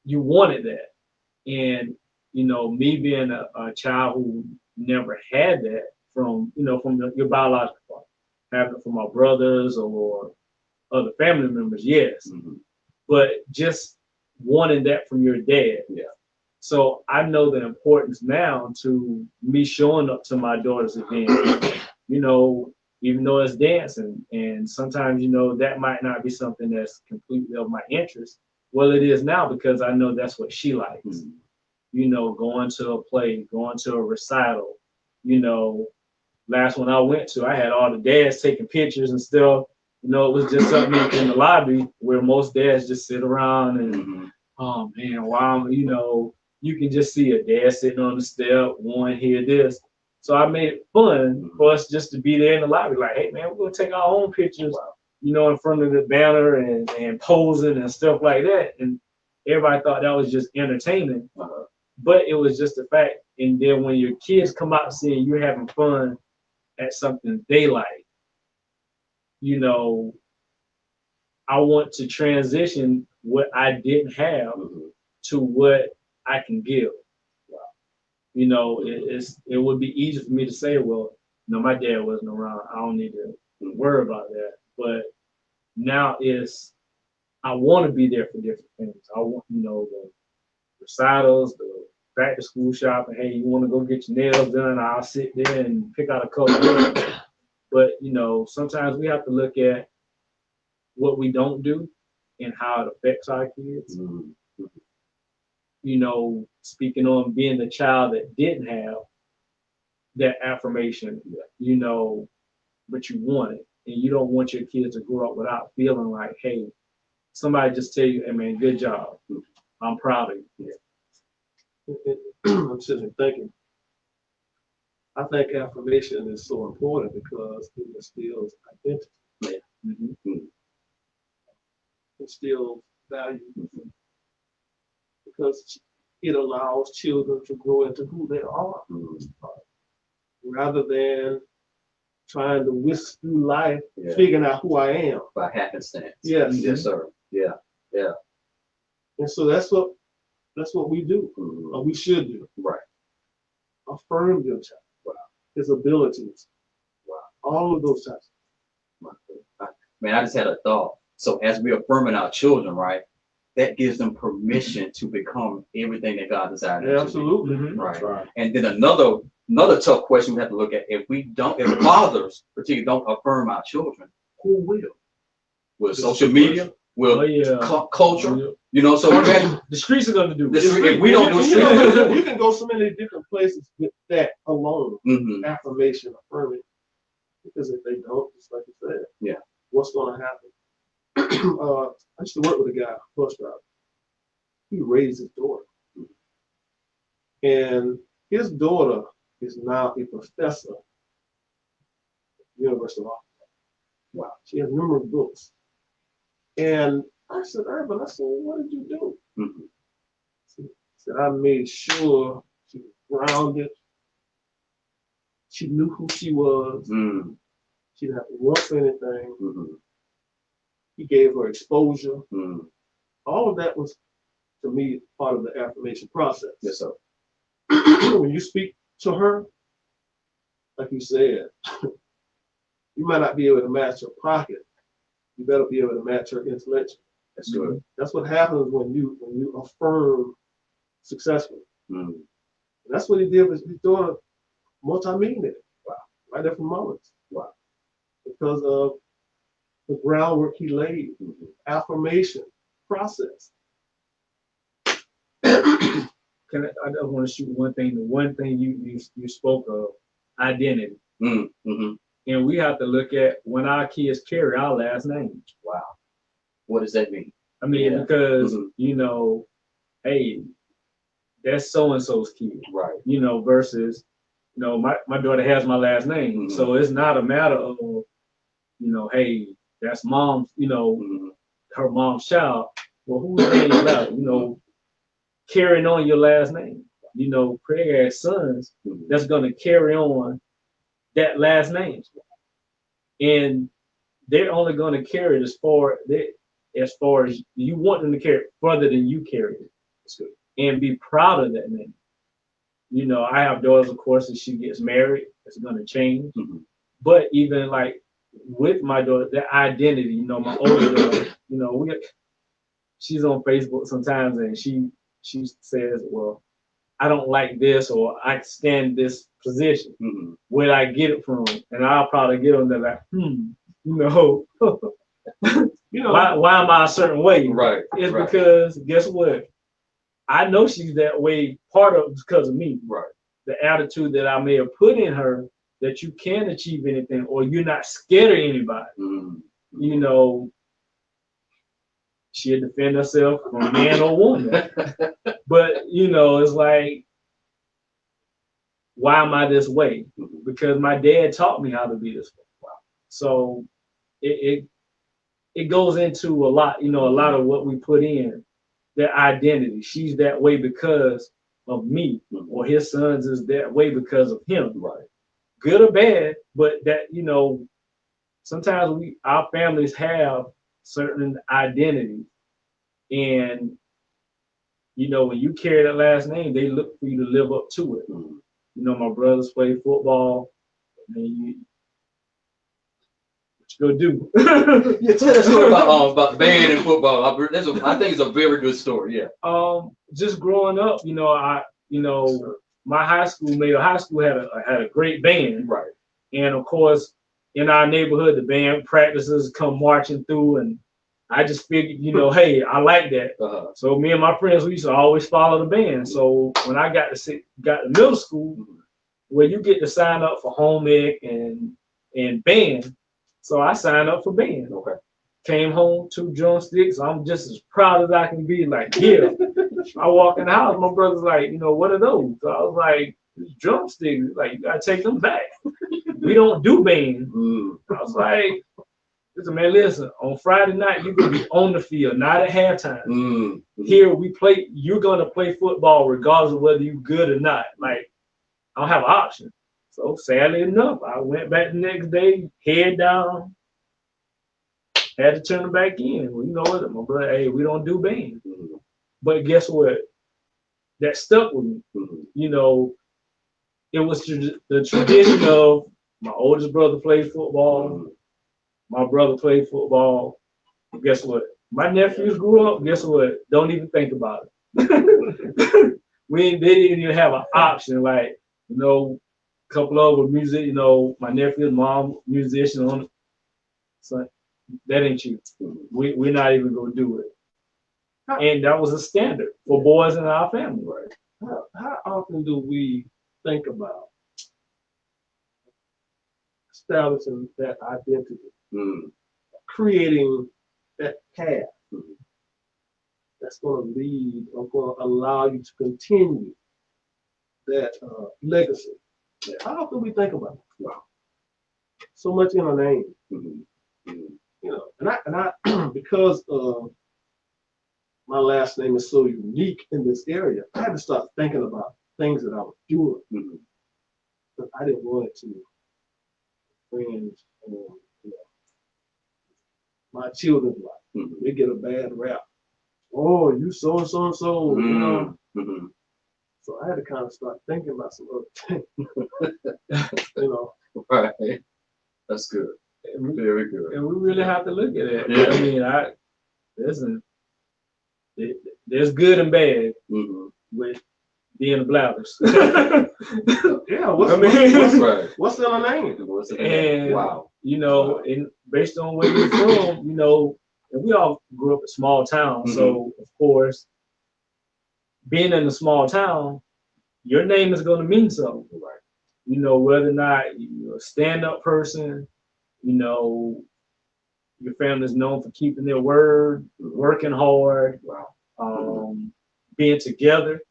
you wanted that. And, you know, me being a child who never had that from, you know, from your biological father. having it for my brothers or other family members, yes. Mm-hmm. But just wanting that from your dad. Yeah. So I know the importance now to me showing up to my daughter's event, even though it's dancing, and sometimes, that might not be something that's completely of my interest. Well, it is now because I know that's what she likes. Mm-hmm. Going to a play, going to a recital, last one I went to, I had all the dads taking pictures and stuff. It was just something in the lobby where most dads just sit around and, Mm-hmm. oh man, wow, you can just see a dad sitting on the step, one here, this. So I made it fun for us just to be there in the lobby, like, hey man, we're gonna take our own pictures, in front of the banner and posing and stuff like that. And everybody thought that was just entertaining, but it was just a fact. And then when your kids come out seeing you're having fun at something they like, I want to transition what I didn't have to what I can give. It would be easy for me to say, well, no, my dad wasn't around. I don't need to worry about that. But now I want to be there for different things. I want, the recitals, the back to school shopping. Hey, you want to go get your nails done? I'll sit there and pick out a color. But, sometimes we have to look at what we don't do and how it affects our kids. Mm-hmm. Speaking on being the child that didn't have that affirmation, but you want it. And you don't want your kids to grow up without feeling like, hey, somebody just tell you, hey man, good job. I'm proud of you. I'm sitting here thinking, I think affirmation is so important because it instills identity. Yeah. Mm-hmm. Instills value. Because it allows children to grow into who they are, rather than trying to whisk through life, figuring out who I am by happenstance. Yes. Yes, sir. Yeah. Yeah. And so that's what we do, or we should do. Right. Affirm your child. Wow. His abilities. Wow. All of those types. Man, I just had a thought. So as we're affirming our children, right, that gives them permission to become everything that God desired them to be. Absolutely. Right. And then another tough question we have to look at: if fathers particularly don't affirm our children, who will? Will social media? Will culture? So the streets are gonna do it. If we don't do it, you can go so many different places with that alone. Affirmation, affirming. Because if they don't, just like you said, what's going to happen? I used to work with a guy, bus driver. He raised his daughter, and his daughter is now a professor at the University of Arkansas. Wow, she has numerous books. And I said, Urban, what did you do? He said, I made sure she was grounded. She knew who she was. She didn't have to want for anything. He gave her exposure. All of that was, to me, part of the affirmation process. Yes, sir. When you speak to her, like you said, you might not be able to match her pocket. You better be able to match her intellect. That's good. That's what happens when you affirm successfully. That's what he did with his daughter, multi-millionaire. Wow. Right there from Mullins. Wow. Because of the groundwork he laid, affirmation process. I just want to shoot one thing. The one thing you spoke of, identity. And we have to look at when our kids carry our last name. Wow. What does that mean? I mean, because, hey, that's so-and-so's kid. Right. Versus, my daughter has my last name. So it's not a matter of, hey, that's mom's, her mom's child. Well, whose name is that? Carrying on your last name. Craig has sons that's going to carry on that last name. And they're only going to carry it as far as you want them to carry it further than you carry it. And be proud of that name. I have daughters, of course, as she gets married, it's going to change. But even like with my daughter, the identity, you know, my older daughter, you know, she's on Facebook sometimes and she says, well, I don't like this or I stand this position. Mm-hmm. Where did I get it from? And I'll probably get on there like, you know, You know, why am I a certain way? Right. It's right. because guess what? I know she's that way, part of because of me. Right. The attitude that I may have put in her that you can achieve anything or you're not scared of anybody. Mm-hmm. You know, she'll defend herself from man or woman. But, you know, it's like, why am I this way? Because my dad taught me how to be this way. Wow. So it goes into a lot, you know, a lot of what we put in, their identity. She's that way because of me, or his sons is that way because of him. Right. Good or bad, but that, you know, sometimes our families have certain identities. And, you know, when you carry that last name, they look for you to live up to it. Mm-hmm. You know, my brothers play football. And what you gonna do? Yeah, tell that story about band and football. I think it's a very good story. Yeah. Just growing up, you know, my high school had a great band. Right. And of course, in our neighborhood, the band practices come marching through, and I just figured, you know, hey, I like that. Uh-huh. So me and my friends, we used to always follow the band. So when I got to middle school, where you get to sign up for home ec and band, so I signed up for band. Okay. Came home, 2 drumsticks. I'm just as proud as I can be. Like, yeah. I walk in the house, my brother's like, you know, what are those? So I was like, drumsticks. Like, you gotta take them back. We don't do band. I was like, listen, man, listen, on Friday night, you're gonna be on the field, not at halftime. Here we play, you're gonna play football regardless of whether you're good or not. Like, I don't have an option. So sadly enough, I went back the next day, head down, had to turn it back in. Well, you know what, my brother, hey, we don't do band. But guess what? That stuck with me. You know, it was the tradition of my oldest brother played football. My brother played football. Guess what? My nephews grew up. Guess what? Don't even think about it. They didn't even have an option. Like, you know, a couple of them were music. You know, my nephew's mom musician on it. So that ain't you. We're not even gonna do it. And that was a standard for boys in our family. Right. How often do we think about establishing that identity, creating that path that's going to lead or going to allow you to continue that legacy? How often do we think about it? Wow. So much in our name. You know, and I because my last name is so unique in this area, I had to start thinking about things that I was doing. But I didn't want it to friends, you know, my children's life. They get a bad rap. Oh, you so and so and so, you know. So I had to kind of start thinking about some other things. You know. Right. That's good. Very good. And we really have to look at it. Yeah. I mean, listen, there's good and bad with being a Blathers. Yeah, what's in a name? And wow. You know, and based on where you're from, you know, and we all grew up in small towns, so of course, being in a small town, your name is going to mean something. Right. You know, whether or not you're a stand-up person, you know, your family's known for keeping their word, working hard, being together,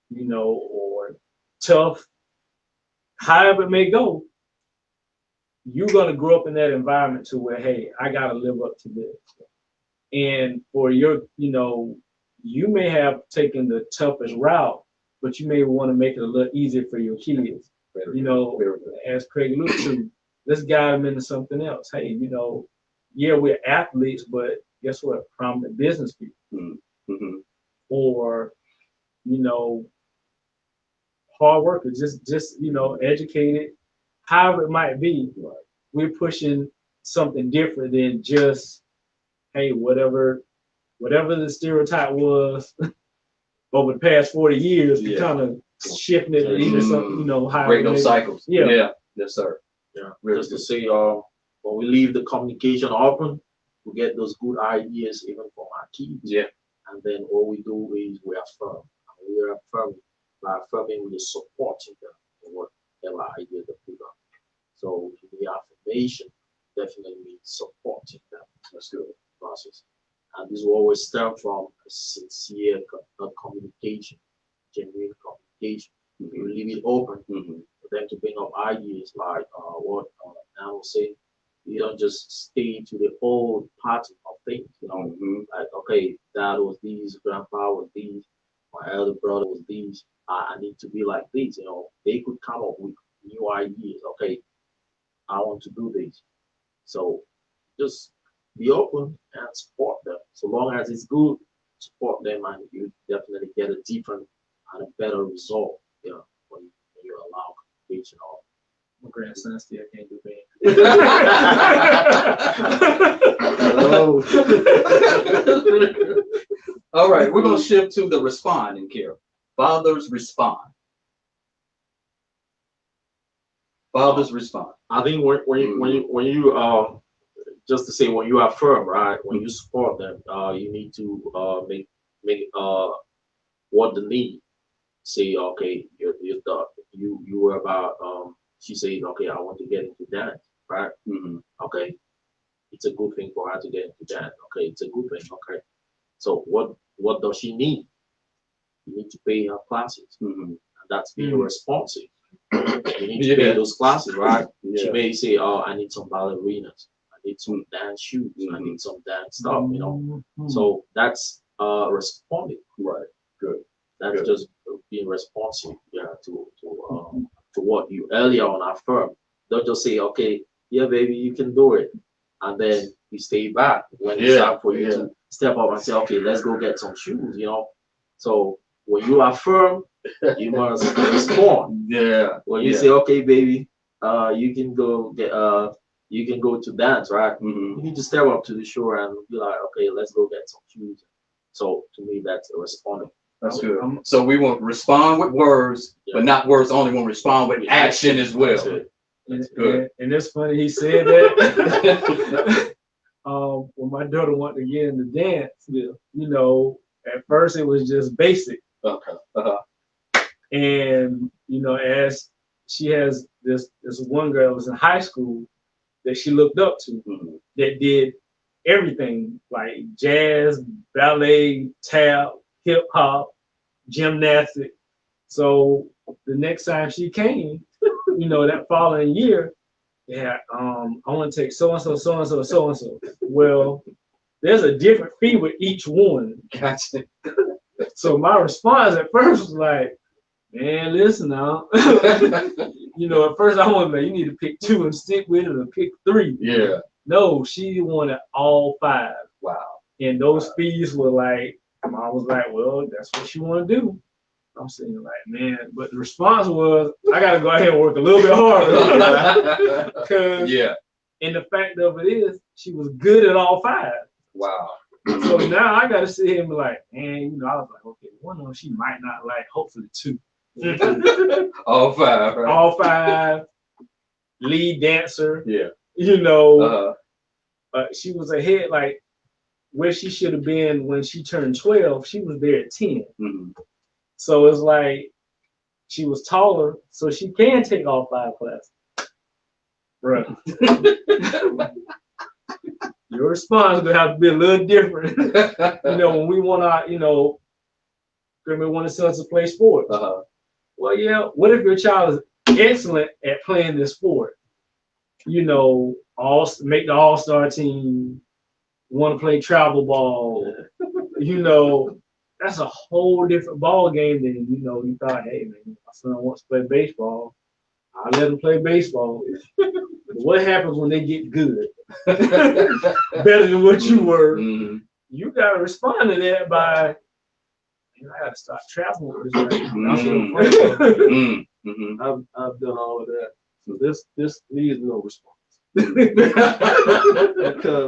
you know, or tough, however it may go, you're going to grow up in that environment to where, hey, I got to live up to this. And for your, you know, you may have taken the toughest route, but you may want to make it a little easier for your kids. You know, as Craig alluded to, let's guide them into something else. Hey, you know, yeah, we're athletes, but guess what? Prominent business people. Or, you know, hard workers, just you know, educated, however it might be. We're pushing something different than just, hey, whatever the stereotype was over the past 40 years, we kind of shifting it to either something, you know, how break those cycles. Yeah. Yes, sir. Yeah, Really just to say, when we leave the communication open, we get those good ideas even from our kids. Yeah. And then what we do is we affirm. And we are affirming. By affirming, we're supporting them in whatever idea they put on. So the affirmation definitely means supporting them. That's good process. And this will always stem from a sincere communication, genuine communication. You leave it open for them to bring up ideas like what I was saying. You don't just stay to the old pattern of things, you know, like, okay, dad was these, grandpa was these, my elder brother was these, I need to be like this, you know. They could come up with new ideas. Okay, I want to do this. So just be open and support them. So long as it's good, support them, and you definitely get a different and a better result, you know, when you allow communication on. My grandson still can't do bad. All right, we're gonna shift to the responding care. Fathers respond. Fathers respond. I think when you just to say, when you affirm, right, when you support them, you need to make what the need. Say, okay, you were about she said, okay, I want to get into dance, right? Okay, it's a good thing for her to get into dance. Okay, it's a good thing. Okay, so what does she need? You need to pay her classes, and that's being responsive. You need to pay those classes, right? She may say, oh, I need some ballerinas, I need some dance shoes, I need some dance stuff, you know. So that's responding. Right. Good. That's just being responsive, to what you earlier on affirmed. Don't just say, okay, yeah, baby, you can do it, and then you stay back when it's time for you to step up and say, okay, let's go get some shoes, you know. So when you affirm, you must respond. Yeah. When you say, okay, baby, you can go get you can go to dance, right? You need to step up to the shore and be like, okay, let's go get some shoes. So to me, that's a responding. That's good. So we want to respond with words, but not words only. We want to respond with action as well. That's good. And it's funny he said that. When my daughter wanted to get into dance, you know, at first it was just basic. And you know, as she has this one girl that was in high school that she looked up to, that did everything like jazz, ballet, tap, hip hop, gymnastics. So the next time she came, you know, that following year, I want to take so and so, so and so, so and so. Well, there's a different fee with each one. Gotcha. So my response at first was like, man, listen now. You know, at first I wanted to, you need to pick 2 and stick with it, or pick 3. Yeah. No, she wanted all 5. Wow. And those fees were like, I was like, well, that's what you want to do. I'm saying like, man, but the response was, I got to go ahead and work a little bit harder. Because and the fact of it is, she was good at all 5. Wow. So now I got to sit here and be like, man, you know, I was like, okay, one of them she might not like, hopefully 2. All 5, right? All 5, lead dancer. Yeah. You know, she was ahead, like where she should have been when she turned 12, she was there at 10. So it's like she was taller, so she can take all 5 classes. Right. Your response is gonna have to be a little different. You know, when we want to, you know, we want to send us to play sports. Well, yeah, what if your child is excellent at playing this sport? You know, make the all-star team, want to play travel ball. You know, that's a whole different ball game than, you know, you thought, hey man, my son wants to play baseball. I'll let him play baseball. What happens when they get good? Better than what you were. You gotta respond to that by, I gotta start traveling with this. I've done all of that. So this needs no response. because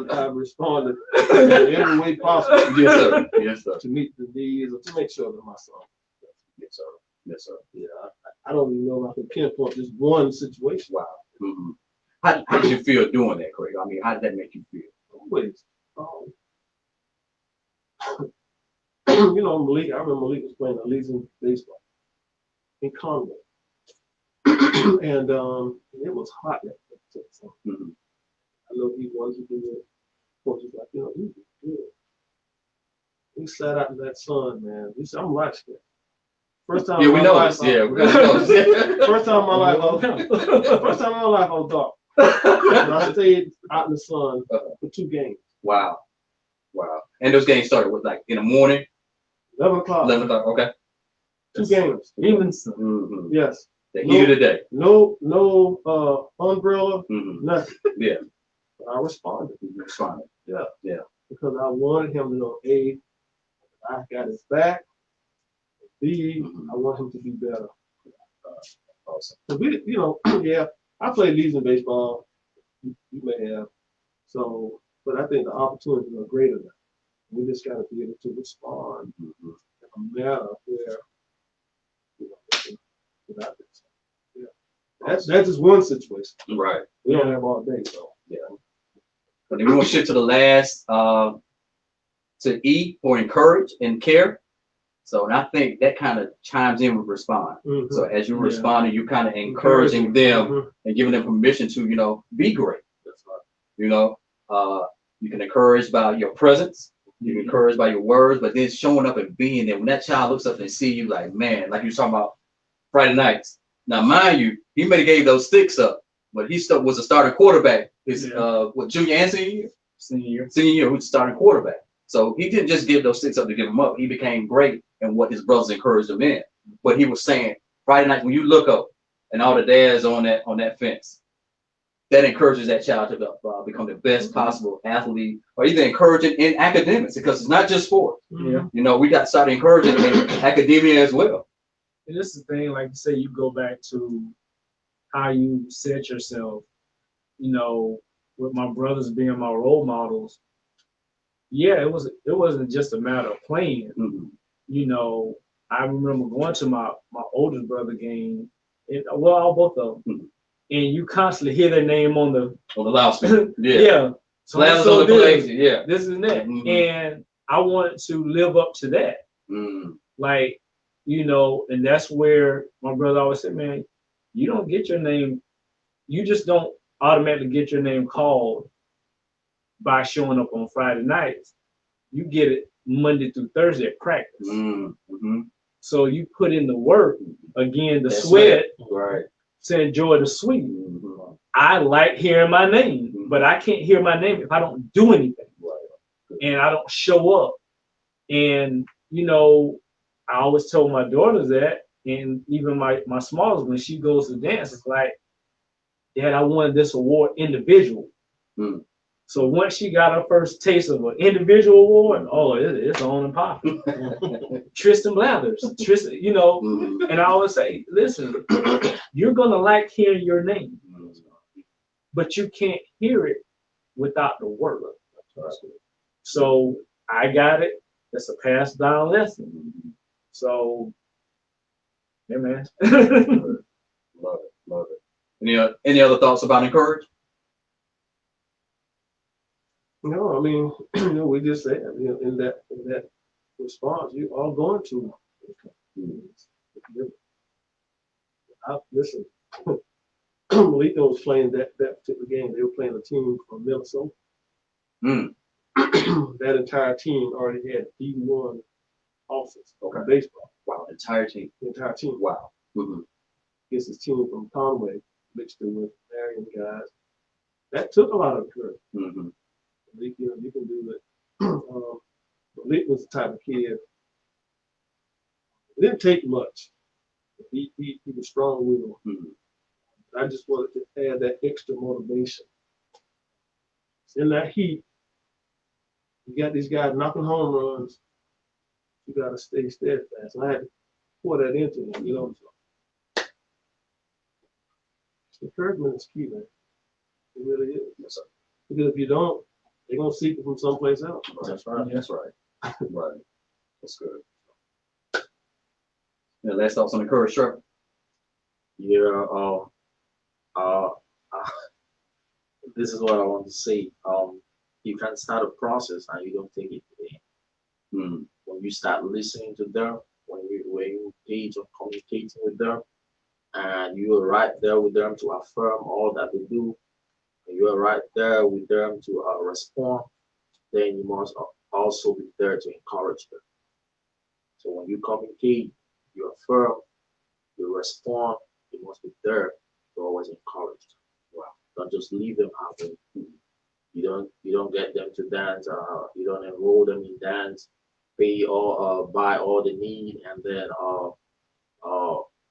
I responded in every way possible. Yes, sir. Yes, sir. To meet the needs or to make sure that my son. Yes, sir. Yes, sir. Yeah, I don't even know if I can pinpoint just one situation. Wow. Mm-hmm. How did you feel doing that, Craig? I mean, how did that make you feel? Always. You know, Malik, I remember Malik was playing Elysian baseball in Conway. And it was hot that day. So I know he wanted to do it. Coach was like, you know, he did good. He sat out in that sun, man. He said, I'm light skinned. First time Yeah, in we my know life, this. Yeah, we know this. first time in my life, first time in my life, I was dark. And I stayed out in the sun for 2 games. Wow. Wow. And those games started with like in the morning? 11 o'clock. 11 o'clock, okay. 2 games. Even so. Mm-hmm. Yes. The heat of the day. No umbrella, nothing. Yeah. But I responded. You responded. Yeah. Yeah. Because I wanted him to know, A, I got his back. B, I want him to be better. Awesome. So we, you know, yeah, I played Legion baseball. You may have. So, but I think the opportunities are greater now. We just got to be able to respond in a manner where, you know, without this. Yeah. That's just one situation. Right. We don't have all day, so. Yeah. But then we want to shift to the last, to E, for encourage and care. So, and I think that kind of chimes in with respond. So as you're responding, you're kind of encouraging them and giving them permission to, you know, be great. That's right. You know, you can encourage by your presence. You can encourage by your words, but then showing up and being there. When that child looks up and see you, like, man, like you were talking about Friday nights. Now, mind you, he may have gave those sticks up, but he still was a starting quarterback. His what, junior and senior year? Senior year, who's starting quarterback. So he didn't just give those sticks up to give them up. He became great in what his brothers encouraged him in. But he was saying, Friday night, when you look up and all the dads on that fence, that encourages that child to become the best possible athlete, or even encouraging in academics, because it's not just sports. Yeah. You know, we got to start encouraging in academia as well. And this is the thing, like you say, you go back to how you set yourself, you know, with my brothers being my role models. Yeah, it wasn't just a matter of playing. You know, I remember going to my oldest brother game, well, both of them, and you constantly hear their name on the loudspeaker. Yeah. Yeah. So yeah. This and that. And I wanted to live up to that. Like, you know, and that's where my brother always said, man, you don't get your name, you just don't automatically get your name called by showing up on Friday nights. You get it Monday through Thursday at practice. So you put in the work, again, the sweat, right, to enjoy the sweet. I like hearing my name, but I can't hear my name if I don't do anything. And I don't show up. And, you know, I always told my daughters that, and even my smallest, when she goes to dance, it's like, Dad, I wanted this award individual. So once she got her first taste of an individual award, oh, it's on and popping. Tristan Blathers, you know, and I always say, listen, you're gonna like hearing your name, but you can't hear it without the work. So I got it. It's a passed down lesson. So, yeah, man. Love it. Any other thoughts about encourage? No, I mean, you know, we just said, you know, in that response, you are going to. Listen, Malika was playing that particular game. They were playing a team from Minnesota. That entire team already had D1 offers for baseball. Wow, the entire team. The entire team. Wow. Gets his team from Conway mixed in with Marion guys. That took a lot of encouragement. You know, you can do it. Malik was the type of kid. It didn't take much. He was strong-willed. I just wanted to add that extra motivation. In that heat, you got these guys knocking home runs. You got to stay steadfast. And I had to pour that into him, you know. Encouragement is key, man. It really is. Yes, sir. Because if you don't, they're gonna seek it from someplace else. That's right. That's right. Right. That's good. Now, last thoughts on the courage struggle. Yeah. Uh, this is what I want to say. You can start a process and you don't take it today. Mm. When you start listening to them, when you engage on communicating with them, and you are right there with them to affirm all that they do, and you are right there with them to respond, then you must also be there to encourage them. So when you communicate, you affirm, you respond, you must be there to always encourage them. Wow. Don't just leave them halfway. You don't get them to dance, you don't enroll them in dance, pay all buy all they need, and then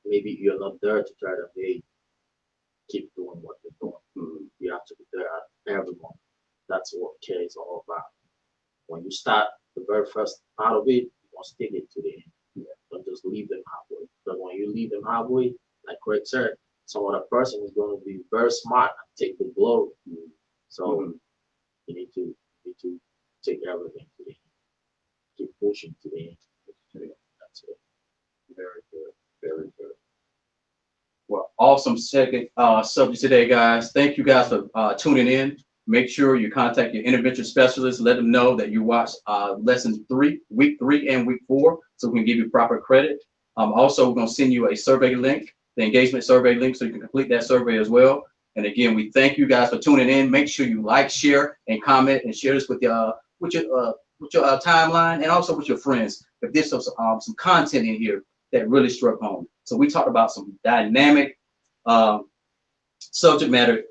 maybe you're not there to tell them, hey, keep doing what they're doing. You have to be there at every moment. That's what care is all about. When you start the very first part of it, you must take it to the end. Yeah. Don't just leave them halfway. Because when you leave them halfway, like Craig said, some other person is going to be very smart and take the glory. So you need to take everything to the end. Keep pushing to the end. That's it. Very good. Very good. Well, awesome subject today, guys. Thank you guys for tuning in. Make sure you contact your intervention specialist. Let them know that you watched lesson 3, week 3 and week 4, so we can give you proper credit. Also, we're going to send you a survey link, the engagement survey link, so you can complete that survey as well. And again, we thank you guys for tuning in. Make sure you like, share, and comment, and share this with your timeline and also with your friends. If there's some content in here that really struck home. So we talked about some dynamic subject matter today.